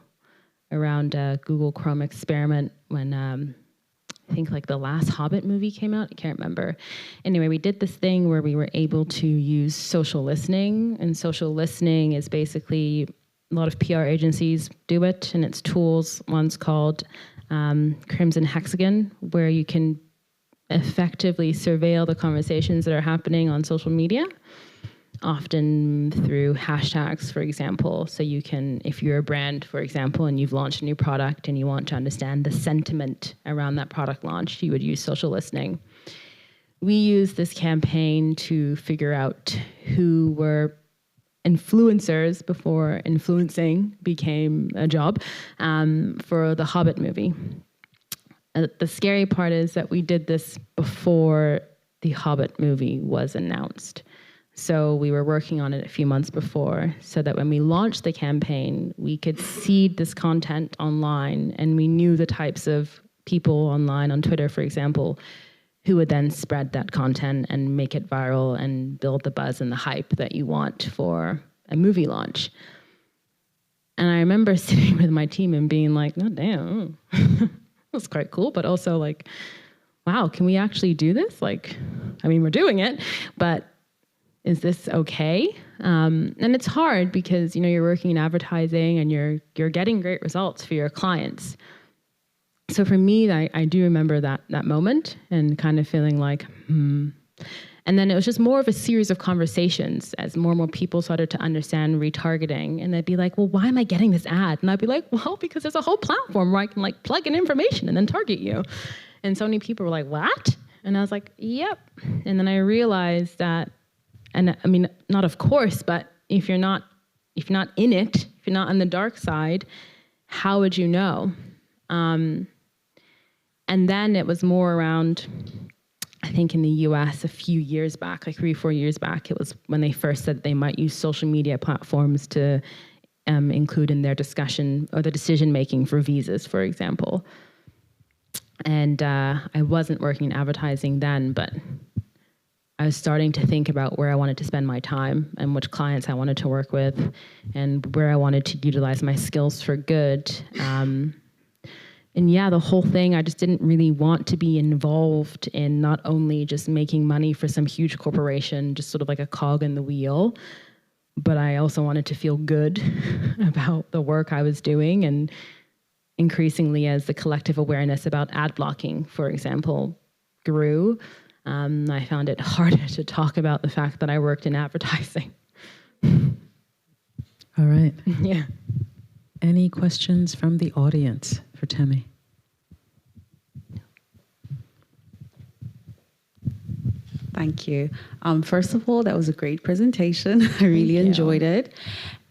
around a Google Chrome experiment when I think like the last Hobbit movie came out. I can't remember. Anyway, we did this thing where we were able to use social listening, and social listening is basically a lot of PR agencies do it, and it's tools. One's called Crimson Hexagon, where you can effectively surveil the conversations that are happening on social media, often through hashtags, for example. So you can, if you're a brand, for example, and you've launched a new product and you want to understand the sentiment around that product launch, you would use social listening. We used this campaign to figure out who were influencers before influencing became a job for the Hobbit movie. The scary part is that we did this before the Hobbit movie was announced. So we were working on it a few months before so that when we launched the campaign, we could seed this content online, and we knew the types of people online on Twitter, for example, who would then spread that content and make it viral and build the buzz and the hype that you want for a movie launch. And I remember sitting with my team and being like, oh, damn, that's quite cool, but also like, wow, can we actually do this? Like, I mean, we're doing it, but is this okay? And it's hard because, you know, you're working in advertising and you're getting great results for your clients. So for me, I do remember that moment and kind of feeling like, And then it was just more of a series of conversations as more and more people started to understand retargeting. And they'd be like, well, why am I getting this ad? And I'd be like, well, because there's a whole platform where I can like plug in information and then target you. And so many people were like, what? And I was like, yep. And then I realized that, and I mean, not of course, but if you're not in it, if you're not on the dark side, how would you know? And then it was more around, I think in the US a few years back, like 3 or 4 years back, it was when they first said they might use social media platforms to include in their discussion or the decision-making for visas, for example. And I wasn't working in advertising then, but I was starting to think about where I wanted to spend my time and which clients I wanted to work with and where I wanted to utilize my skills for good. And yeah, the whole thing, I just didn't really want to be involved in not only just making money for some huge corporation, just sort of like a cog in the wheel, but I also wanted to feel good about the work I was doing. And increasingly, as the collective awareness about ad blocking, for example, grew, I found it harder to talk about the fact that I worked in advertising. All right. Yeah. Any questions from the audience for Temi? Thank you. First of all, that was a great presentation. I really enjoyed it.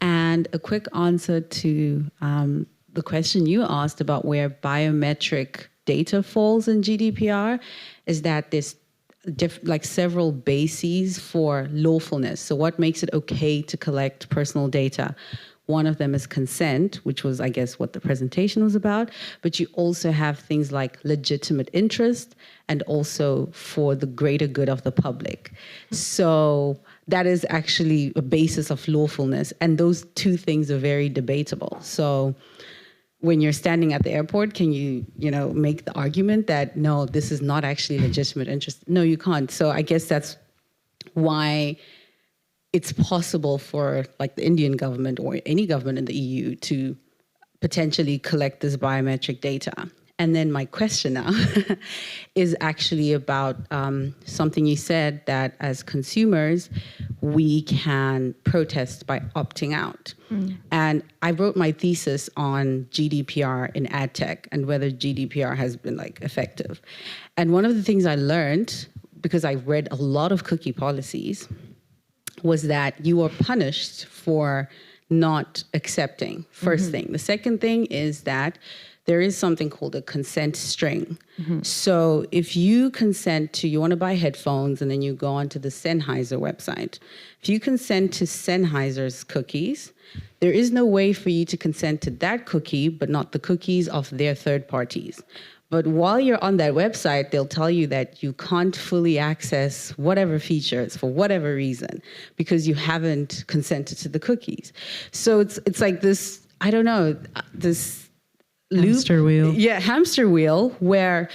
And a quick answer to the question you asked about where biometric data falls in GDPR is that there's several bases for lawfulness. So what makes it okay to collect personal data? One of them is consent, which was, I guess, what the presentation was about. But you also have things like legitimate interest and also for the greater good of the public. So that is actually a basis of lawfulness. And those two things are very debatable. So when you're standing at the airport, can you make the argument that, no, this is not actually legitimate interest? No, you can't. So I guess that's why it's possible for like the Indian government or any government in the EU to potentially collect this biometric data. And then my question now is actually about something you said, that as consumers, we can protest by opting out. And I wrote my thesis on GDPR in ad tech and whether GDPR has been effective. And one of the things I learned, because I read a lot of cookie policies, was that you are punished for not accepting, first thing. The second thing is that there is something called a consent string. So if you consent to, you want to buy headphones and then you go onto the Sennheiser website. If you consent to Sennheiser's cookies, there is no way for you to consent to that cookie, but not the cookies of their third parties. But while you're on that website, they'll tell you that you can't fully access whatever features for whatever reason because you haven't consented to the cookies. So it's like this, I don't know, this hamster wheel. Yeah, hamster wheel where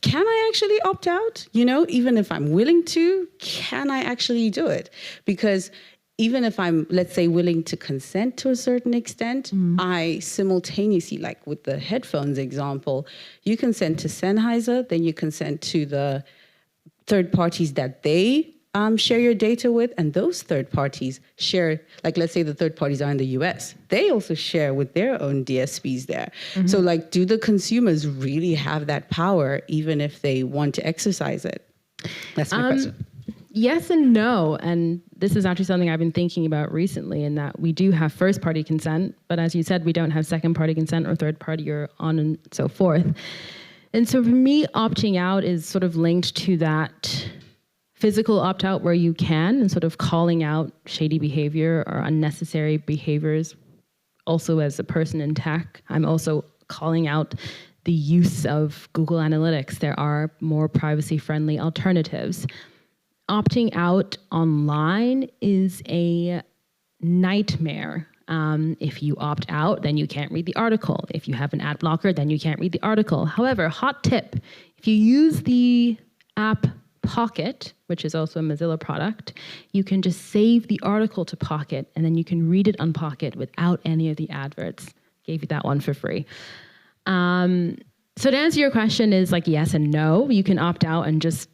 can I actually opt out? Even if I'm willing to, can I actually do it? Because even if I'm, let's say, willing to consent to a certain extent, I simultaneously, like with the headphones example, you consent to Sennheiser, then you consent to the third parties that they share your data with, and those third parties share, like let's say the third parties are in the US, they also share with their own DSPs there. So do the consumers really have that power even if they want to exercise it? That's my question. Yes and no. And this is actually something I've been thinking about recently, in that we do have first party consent, but as you said, we don't have second party consent or third party or on and so forth. And so for me, opting out is sort of linked to that physical opt out where you can, and sort of calling out shady behavior or unnecessary behaviors. Also, as a person in tech, I'm also calling out the use of Google Analytics. There are more privacy friendly alternatives. Opting out online is a nightmare. If you opt out, then you can't read the article. If you have an ad blocker, then you can't read the article. However, hot tip, if you use the app Pocket, which is also a Mozilla product, you can just save the article to Pocket, and then you can read it on Pocket without any of the adverts. Gave you that one for free. So to answer your question is yes and no. You can opt out and just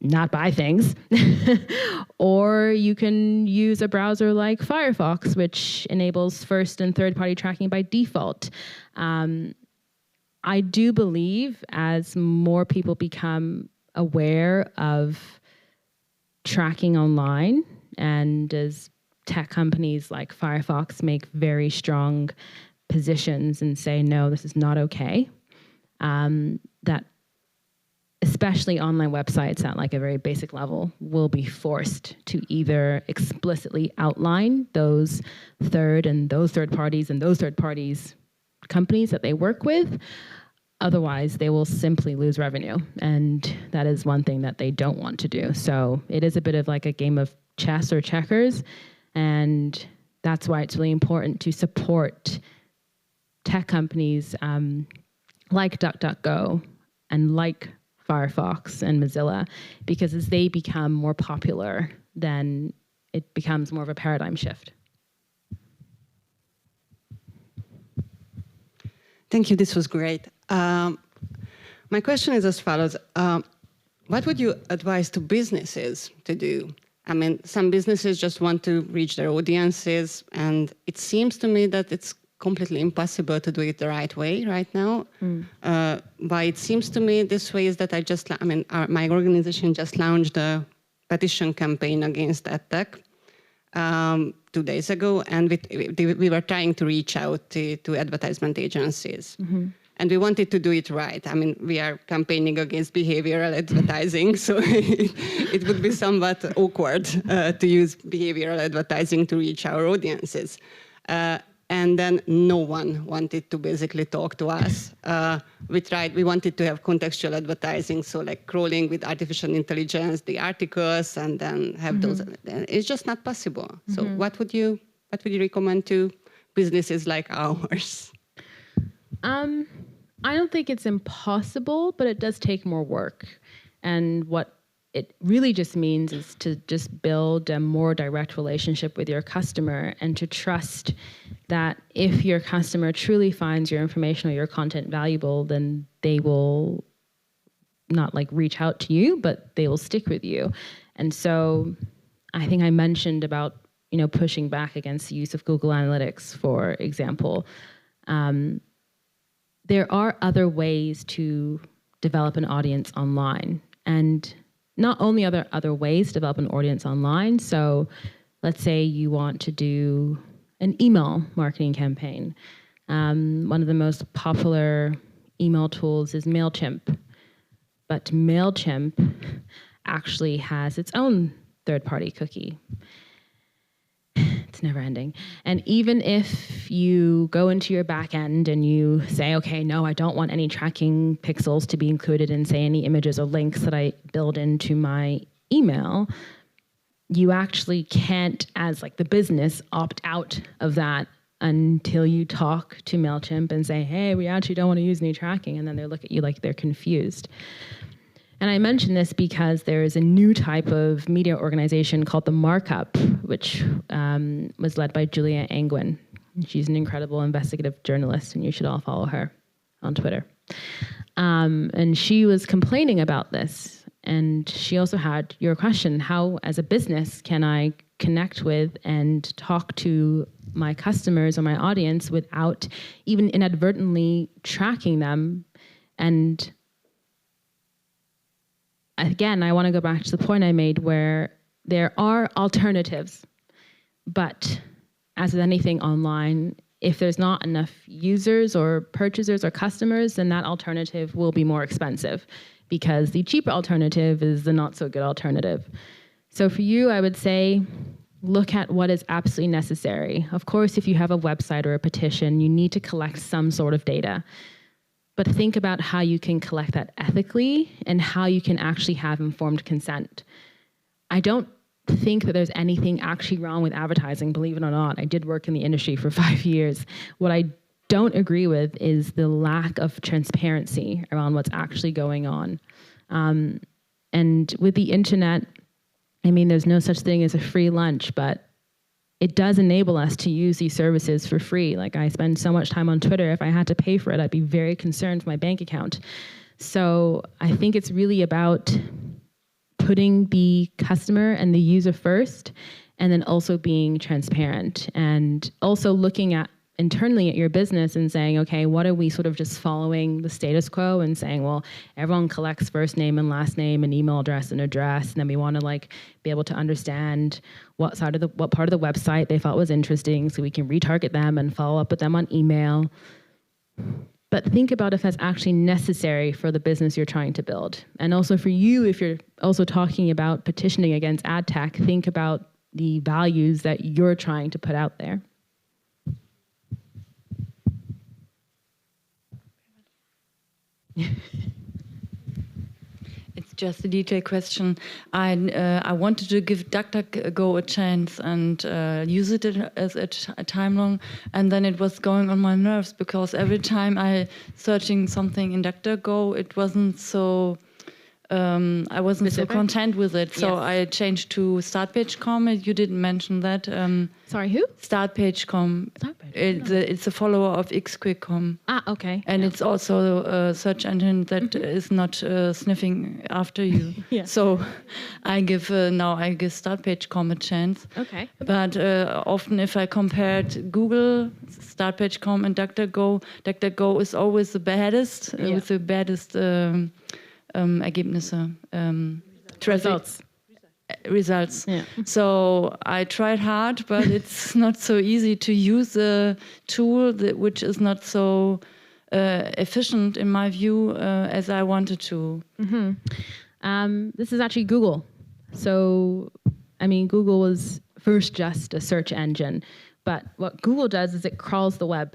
not buy things. Or you can use a browser like Firefox, which enables first and third party tracking by default. I do believe as more people become aware of tracking online, and as tech companies like Firefox make very strong positions and say, no, this is not okay, that especially online websites at a very basic level will be forced to either explicitly outline those third parties and those third parties companies that they work with. Otherwise, they will simply lose revenue. And that is one thing that they don't want to do. So it is a bit of a game of chess or checkers. And that's why it's really important to support tech companies like DuckDuckGo and like Firefox and Mozilla, because as they become more popular, then it becomes more of a paradigm shift. Thank you, this was great. My question is as follows. What would you advise to businesses to do? I mean, some businesses just want to reach their audiences, and it seems to me that it's completely impossible to do it the right way right now. Why it seems to me this way is that my organization just launched a petition campaign against EdTech. 2 days ago, and we were trying to reach out to advertisement agencies. And we wanted to do it right. I mean, we are campaigning against behavioral advertising, so it would be somewhat awkward to use behavioral advertising to reach our audiences. And then no one wanted to basically talk to us. We wanted to have contextual advertising, so like crawling with artificial intelligence, the articles, and then have those. It's just not possible. So what would you recommend to businesses like ours? I don't think it's impossible, but it does take more work. And what it really just means is to just build a more direct relationship with your customer and to trust that if your customer truly finds your information or your content valuable, then they will not like reach out to you, but they will stick with you. And so I think I mentioned about, pushing back against the use of Google Analytics, for example. There are other ways to develop an audience online, and not only are there other ways to develop an audience online. So let's say you want to do an email marketing campaign. One of the most popular email tools is MailChimp, but MailChimp actually has its own third-party cookie. It's never ending. And even if you go into your back end and you say, okay, no, I don't want any tracking pixels to be included in, say, any images or links that I build into my email, you actually can't, as like the business, opt out of that until you talk to MailChimp and say, hey, we actually don't want to use any tracking. And then they look at you like they're confused. And I mention this because there is a new type of media organization called the Markup, which was led by Julia Angwin. She's an incredible investigative journalist, and you should all follow her on Twitter. And she was complaining about this. And she also had your question, how, as a business, can I connect with and talk to my customers or my audience without even inadvertently tracking them? And again, I want to go back to the point I made where there are alternatives, but as with anything online, if there's not enough users or purchasers or customers, then that alternative will be more expensive because the cheaper alternative is the not so good alternative. So for you, I would say, look at what is absolutely necessary. Of course, if you have a website or a petition, you need to collect some sort of data. But think about how you can collect that ethically and how you can actually have informed consent. I don't think that there's anything actually wrong with advertising, believe it or not. I did work in the industry for 5 years. What I don't agree with is the lack of transparency around what's actually going on. And with the internet, I mean, there's no such thing as a free lunch, but it does enable us to use these services for free. Like I spend so much time on Twitter. If I had to pay for it, I'd be very concerned for my bank account. So I think it's really about putting the customer and the user first, and then also being transparent and also looking at internally at your business and saying, okay, what are we sort of just following the status quo and saying, well, everyone collects first name and last name and email address and address, and then we want to like be able to understand what part of the website they thought was interesting so we can retarget them and follow up with them on email. But think about if that's actually necessary for the business you're trying to build. And also for you, if you're also talking about petitioning against ad tech, think about the values that you're trying to put out there. It's just a detailed question. I wanted to give DuckDuckGo a chance and use it as a time long, and then it was going on my nerves because every time I searching something in DuckDuckGo, it wasn't so. I wasn't specific? so content with it, so Yes. I changed to Startpage.com. You didn't mention that. Sorry, who? Startpage.com. Startpage. It's a follower of Xquick.com. Ah, okay. And it's also a search engine that is not sniffing after you. Yeah. So I give Startpage.com a chance. Okay. But often if I compared Google, Startpage.com and DuckDuckGo, DuckDuckGo is always the baddest, with the baddest Ergebnisse. Traffic. Results. results. Yeah. So I tried hard, but it's not so easy to use a tool which is not so efficient in my view as I wanted to. This is actually Google. So, I mean, Google was first just a search engine, but what Google does is it crawls the web,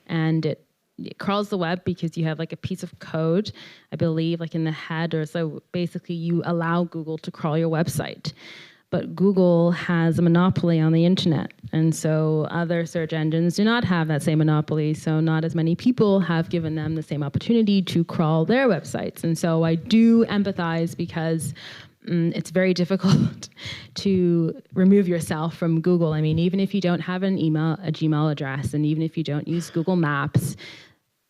and it crawls the web because you have like a piece of code, I believe, like in the header. So basically you allow Google to crawl your website. But Google has a monopoly on the internet. And so other search engines do not have that same monopoly. So not as many people have given them the same opportunity to crawl their websites. And so I do empathize because it's very difficult to remove yourself from Google. I mean, even if you don't have a Gmail address, and even if you don't use Google Maps,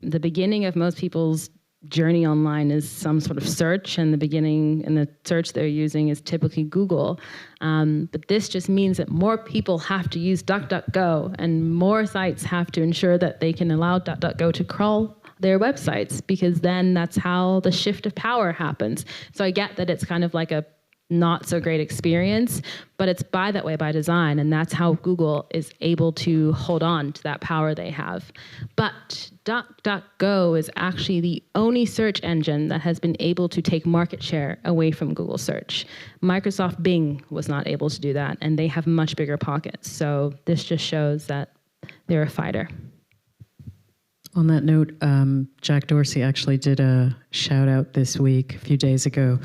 the beginning of most people's journey online is some sort of search, and the beginning and the search they're using is typically Google. But this just means that more people have to use DuckDuckGo, and more sites have to ensure that they can allow DuckDuckGo to crawl their websites, because then that's how the shift of power happens. So I get that it's kind of like a not so great experience, but it's that way by design, and that's how Google is able to hold on to that power they have. But DuckDuckGo is actually the only search engine that has been able to take market share away from Google search. Microsoft Bing was not able to do that, and they have much bigger pockets. So this just shows that they're a fighter. On that note, Jack Dorsey actually did a shout out this week, a few days ago.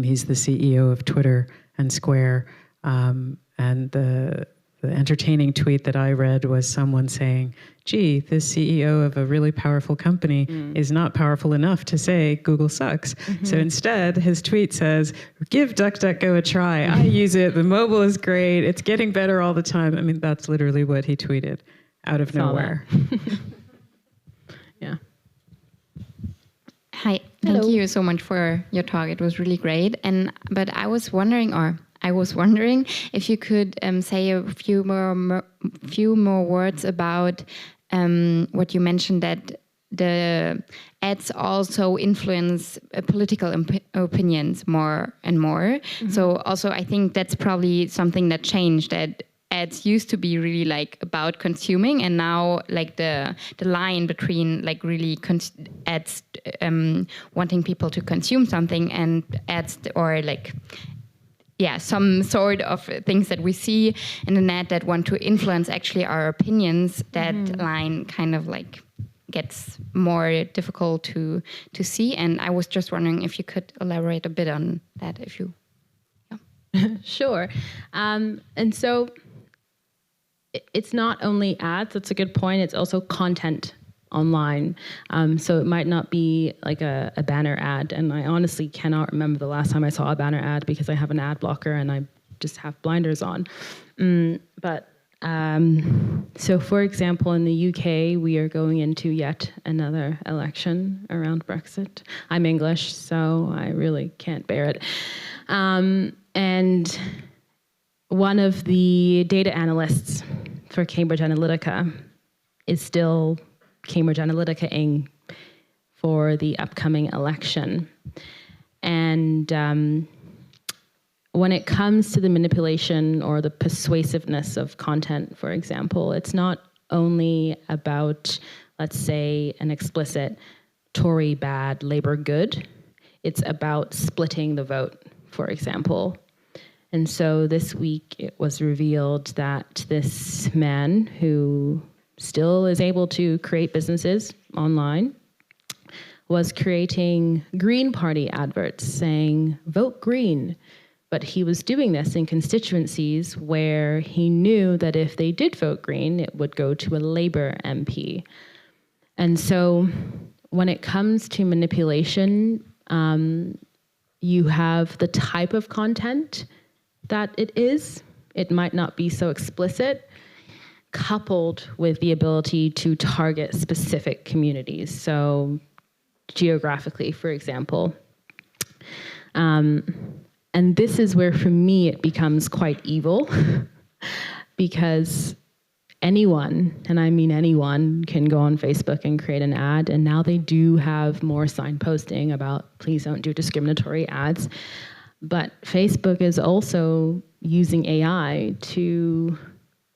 He's the CEO of Twitter and Square. And the entertaining tweet that I read was someone saying, gee, this CEO of a really powerful company is not powerful enough to say Google sucks. So instead, his tweet says, give DuckDuckGo a try. I use it. The mobile is great. It's getting better all the time. I mean, that's literally what he tweeted out of nowhere. Yeah. Hi, Hello. thank you so much for your talk. It was really great. But I was wondering if you could say a few more words about what you mentioned, that the ads also influence political opinions more and more. So also I think that's probably something that changed, that ads used to be really like about consuming, and now like the line between like really ads wanting people to consume something and ads or like some sort of things that we see in the net that want to influence actually our opinions, that line kind of like gets more difficult to see. And I was just wondering if you could elaborate a bit on that, if you Sure. And so it's not only ads, that's a good point, it's also content online. So it might not be like a banner ad, and I honestly cannot remember the last time I saw a banner ad because I have an ad blocker and I just have blinders on. So for example, in the UK, we are going into yet another election around Brexit. I'm English, so I really can't bear it. And one of the data analysts for Cambridge Analytica is still Cambridge Analytica-ing for the upcoming election. And when it comes to the manipulation or the persuasiveness of content, for example, it's not only about, let's say, an explicit Tory bad, Labour good. It's about splitting the vote, for example. And so this week it was revealed that this man, who still is able to create businesses online, was creating Green Party adverts saying, vote Green. But he was doing this in constituencies where he knew that if they did vote Green, it would go to a Labour MP. And so when it comes to manipulation, you have the type of content that it is. It might not be so explicit, coupled with the ability to target specific communities. So geographically, for example. And this is where, for me, it becomes quite evil because anyone, and I mean anyone, can go on Facebook and create an ad. And now they do have more signposting about please don't do discriminatory ads. But Facebook is also using AI to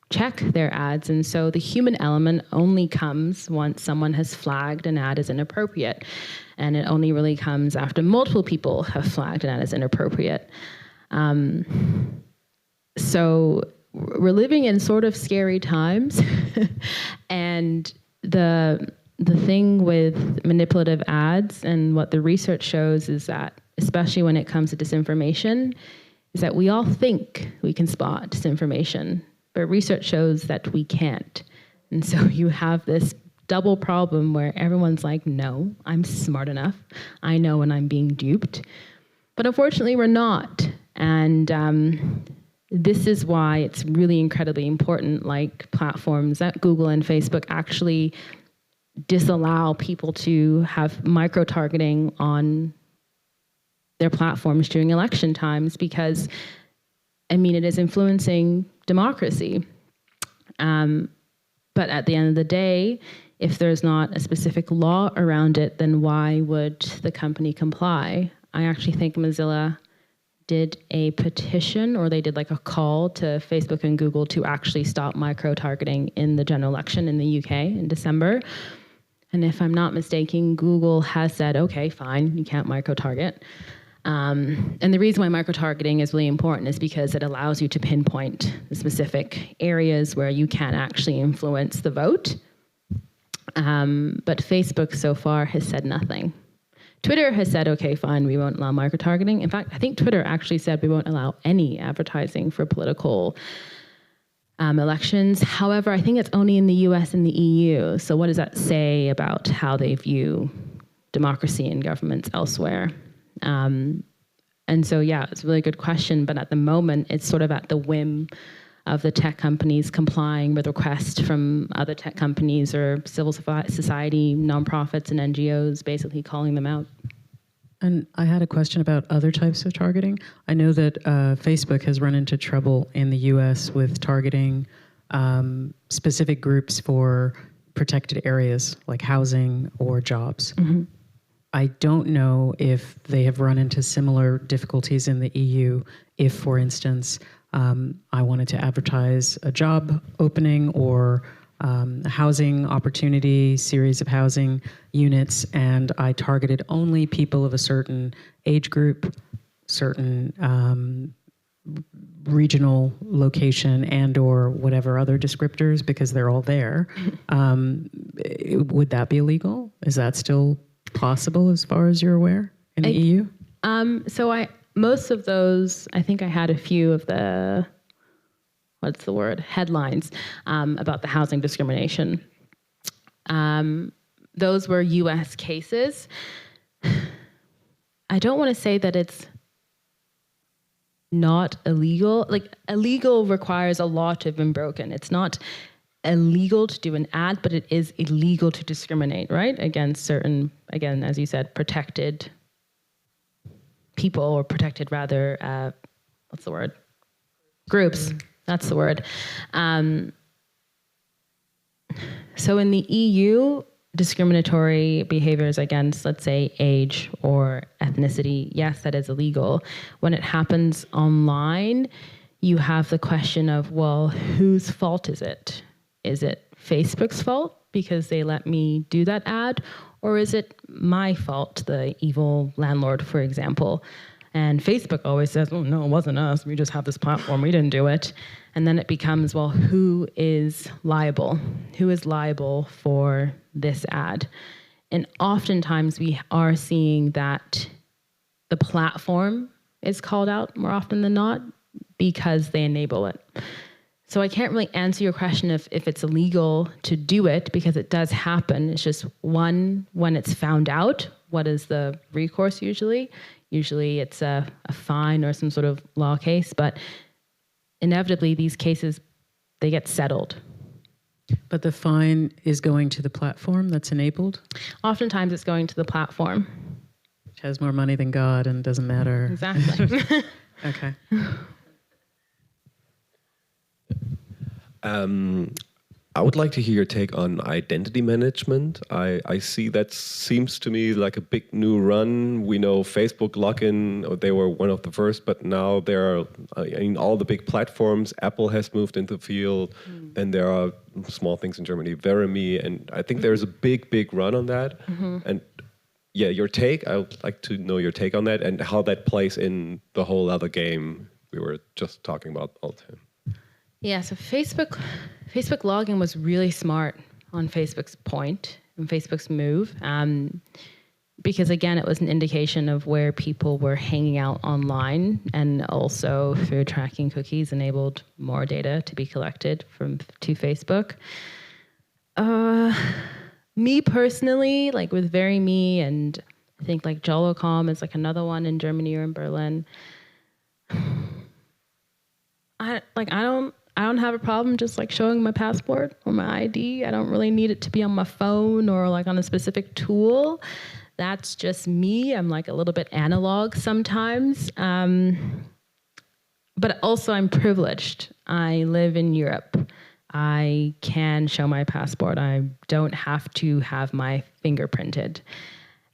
check their ads. And so the human element only comes once someone has flagged an ad as inappropriate. And it only really comes after multiple people have flagged an ad as inappropriate. So we're living in sort of scary times. And the thing with manipulative ads and what the research shows is that, especially when it comes to disinformation, is that we all think we can spot disinformation, but research shows that we can't. And so you have this double problem where everyone's like, no, I'm smart enough. I know when I'm being duped. But unfortunately, we're not. And this is why it's really incredibly important, like platforms at Google and Facebook actually disallow people to have micro-targeting on their platforms during election times, because, I mean, it is influencing democracy. But at the end of the day, if there's not a specific law around it, then why would the company comply? I actually think Mozilla did a petition, or they did like a call to Facebook and Google to actually stop micro-targeting in the general election in the UK in December. And if I'm not mistaken, Google has said, okay, fine, you can't micro-target. And the reason why micro-targeting is really important is because it allows you to pinpoint the specific areas where you can actually influence the vote. But Facebook so far has said nothing. Twitter has said, okay, fine, we won't allow micro-targeting. In fact, I think Twitter actually said we won't allow any advertising for political elections. However, I think it's only in the US and the EU. So what does that say about how they view democracy and governments elsewhere? And so, yeah, it's a really good question. But at the moment, it's sort of at the whim of the tech companies complying with requests from other tech companies or civil society, nonprofits, and NGOs, basically calling them out. And I had a question about other types of targeting. I know that Facebook has run into trouble in the US with targeting specific groups for protected areas like housing or jobs. Mm-hmm. I don't know if they have run into similar difficulties in the EU if, for instance, I wanted to advertise a job opening or a housing opportunity, series of housing units, and I targeted only people of a certain age group, certain regional location, and or whatever other descriptors, because they're all there. Would that be illegal? Is that still possible as far as you're aware in the EU? Most of those, I think I had a few of the, headlines about the housing discrimination. Those were US cases. I don't want to say that it's not illegal. Like, illegal requires a law to have been broken. It's not illegal to do an ad, but it is illegal to discriminate, right? Against certain, again, as you said, protected people, or protected rather, groups. That's the word. So in the EU, discriminatory behaviors against, let's say, age or ethnicity, yes, that is illegal. When it happens online, you have the question of, well, whose fault is it? Is it Facebook's fault because they let me do that ad? Or is it my fault, the evil landlord, for example? And Facebook always says, oh, no, it wasn't us. We just have this platform. We didn't do it. And then it becomes, well, who is liable? Who is liable for this ad? And oftentimes we are seeing that the platform is called out more often than not because they enable it. So I can't really answer your question if it's illegal to do it, because it does happen. It's just, one, when it's found out, what is the recourse usually? Usually it's a fine or some sort of law case, but inevitably these cases, they get settled. But the fine is going to the platform that's enabled? Oftentimes it's going to the platform. Which has more money than God and doesn't matter. Exactly. Okay. I would like to hear your take on identity management. I see that seems to me like a big new run. We know Facebook login, they were one of the first, but now there are, in all the big platforms, Apple has moved into the field, and there are small things in Germany, Verimi, and I think there's a big run on that. And yeah, your take, I would like to know your take on that and how that plays in the whole other game we were just talking about all the time. Yeah, so Facebook login was really smart on Facebook's point and Facebook's move, because again, it was an indication of where people were hanging out online, and also through tracking cookies enabled more data to be collected to Facebook. Me personally, like with Verimi, and I think like Jolocom is like another one in Germany or in Berlin. I don't have a problem just like showing my passport or my ID. I don't really need it to be on my phone or like on a specific tool. That's just me. I'm like a little bit analog sometimes. But also I'm privileged. I live in Europe. I can show my passport. I don't have to have my finger printed.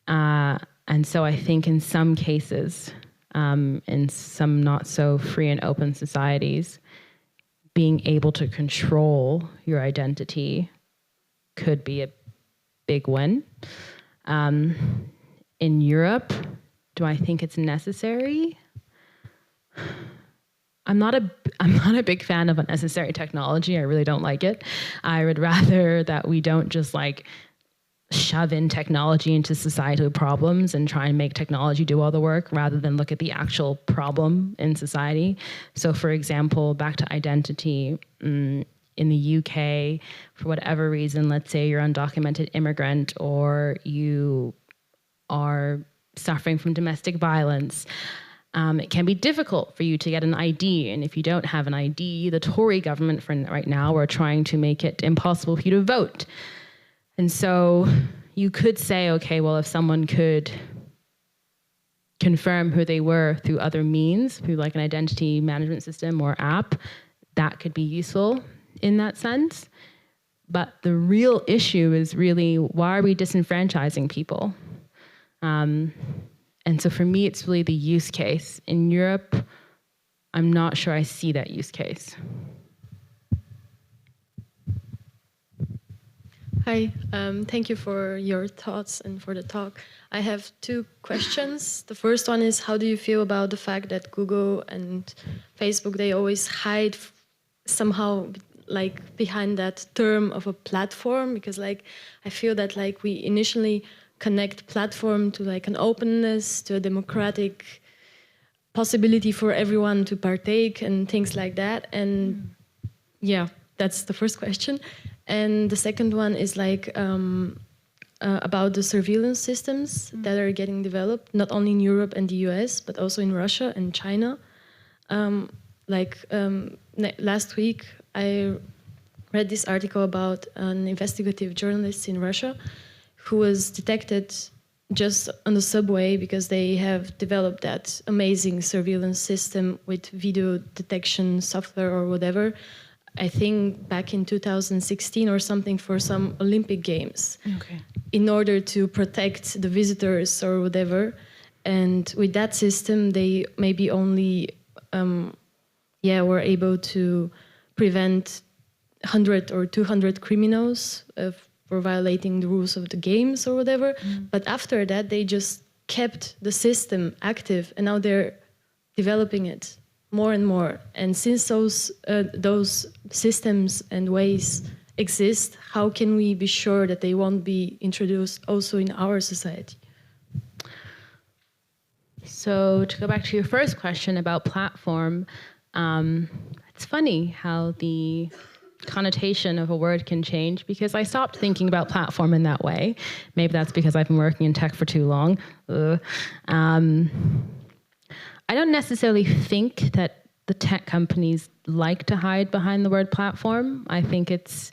And so I think in some cases, in some not so free and open societies, being able to control your identity could be a big win. In Europe, do I think it's necessary? I'm not a big fan of unnecessary technology. I really don't like it. I would rather that we don't just like shove in technology into societal problems and try and make technology do all the work rather than look at the actual problem in society. So for example, back to identity, in the UK, for whatever reason, let's say you're an undocumented immigrant or you are suffering from domestic violence, it can be difficult for you to get an ID. And if you don't have an ID, the Tory government for right now are trying to make it impossible for you to vote. And so you could say, okay, well, if someone could confirm who they were through other means, through like an identity management system or app, that could be useful in that sense. But the real issue is really, why are we disenfranchising people? And so for me, it's really the use case. In Europe, I'm not sure I see that use case. Hi, thank you for your thoughts and for the talk. I have two questions. The first one is, how do you feel about the fact that Google and Facebook, they always hide somehow like behind that term of a platform? Because like, I feel that like we initially connect platform to like an openness, to a democratic possibility for everyone to partake and things like that. And yeah, that's the first question. And the second one is like about the surveillance systems that are getting developed, not only in Europe and the US, but also in Russia and China. Last week, I read this article about an investigative journalist in Russia who was detected just on the subway because they have developed that amazing surveillance system with video detection software or whatever. I think back in 2016 or something, for some Olympic Games, in order to protect the visitors or whatever. And with that system, they maybe only were able to prevent 100 or 200 criminals for violating the rules of the games or whatever. But after that, they just kept the system active, and now they're developing it more and more. And since those systems and ways exist, how can we be sure that they won't be introduced also in our society? So to go back to your first question about platform, it's funny how the connotation of a word can change, because I stopped thinking about platform in that way. Maybe that's because I've been working in tech for too long. I don't necessarily think that the tech companies like to hide behind the word platform. I think it's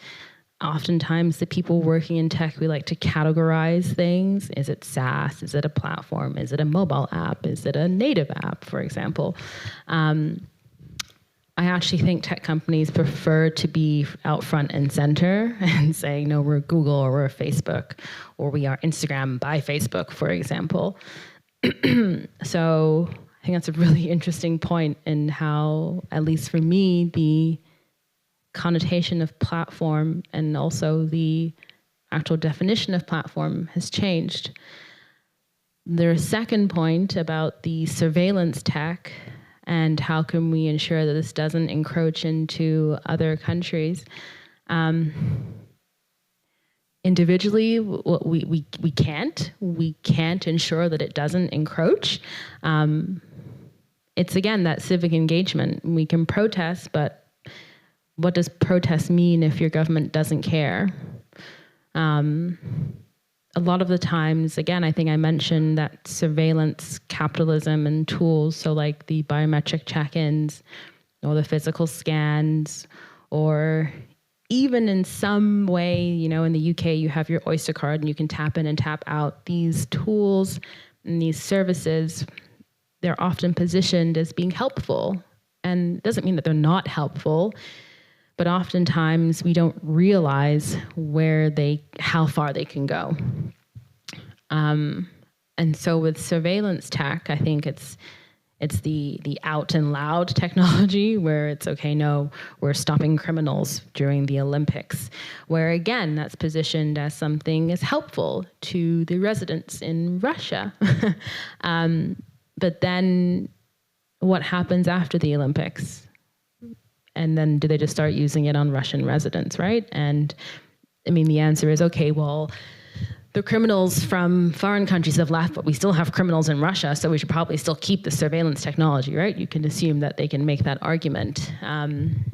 oftentimes the people working in tech, we like to categorize things. Is it SaaS? Is it a platform? Is it a mobile app? Is it a native app, for example? I actually think tech companies prefer to be out front and center and say, no, we're Google or we're Facebook or we are Instagram by Facebook, for example. So I think that's a really interesting point in how, at least for me, the connotation of platform and also the actual definition of platform has changed. Their second point about the surveillance tech and how can we ensure that this doesn't encroach into other countries. Individually, we can't ensure that it doesn't encroach. It's again that civic engagement. We can protest, but what does protest mean if your government doesn't care? A lot of the times, again, I think I mentioned that surveillance capitalism and tools, so like the biometric check-ins or the physical scans, or even in some way, you know, in the UK, you have your Oyster card and you can tap in and tap out. These tools and these services, they're often positioned as being helpful. And it doesn't mean that they're not helpful, but oftentimes we don't realize how far they can go. And so with surveillance tech, I think it's the out and loud technology where it's okay, no, we're stopping criminals during the Olympics, where again, that's positioned as something as helpful to the residents in Russia. But then what happens after the Olympics? And then do they just start using it on Russian residents, right? And I mean, the answer is, okay, well, the criminals from foreign countries have left, but we still have criminals in Russia, so we should probably still keep the surveillance technology, right? You can assume that they can make that argument. And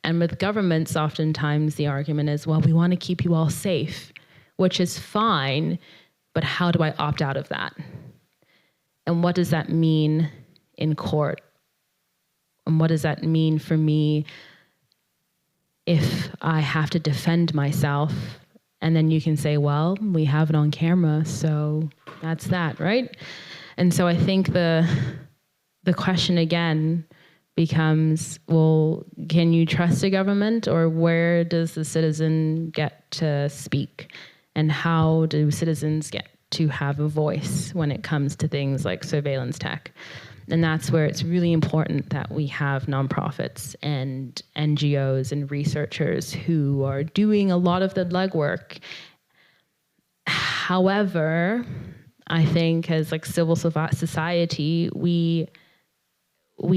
with governments, oftentimes the argument is, well, we want to keep you all safe, which is fine, but how do I opt out of that? And what does that mean in court? And what does that mean for me if I have to defend myself? And then you can say, well, we have it on camera, so that's that, right? And so I think the question again becomes, well, can you trust a government, or where does the citizen get to speak? And how do citizens get to have a voice when it comes to things like surveillance tech? And that's where it's really important that we have nonprofits and NGOs and researchers who are doing a lot of the legwork. However, I think as like civil society, we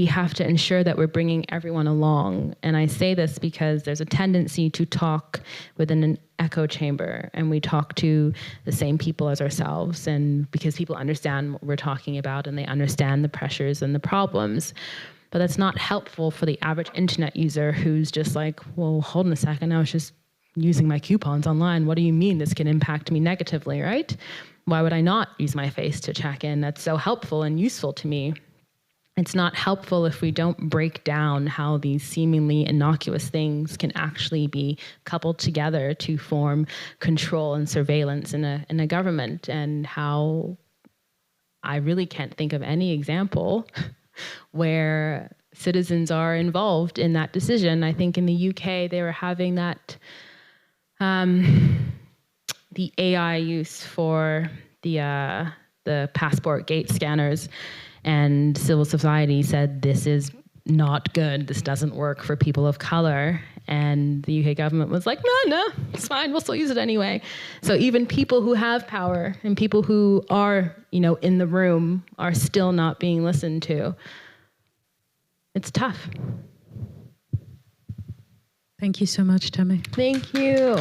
have to ensure that we're bringing everyone along. And I say this because there's a tendency to talk within an echo chamber, and we talk to the same people as ourselves, and because people understand what we're talking about and they understand the pressures and the problems. But that's not helpful for the average internet user who's just like, well, hold on a second, I was just using my coupons online. What do you mean this can impact me negatively, right? Why would I not use my face to check in? That's so helpful and useful to me. It's not helpful if we don't break down how these seemingly innocuous things can actually be coupled together to form control and surveillance in a government, and how I really can't think of any example where citizens are involved in that decision. I think in the UK, they were having that, the AI use for the passport gate scanners. And civil society said, this is not good. This doesn't work for people of color. And the UK government was like, no, it's fine. We'll still use it anyway. So even people who have power and people who are, in the room are still not being listened to. It's tough. Thank you so much, Temi. Thank you.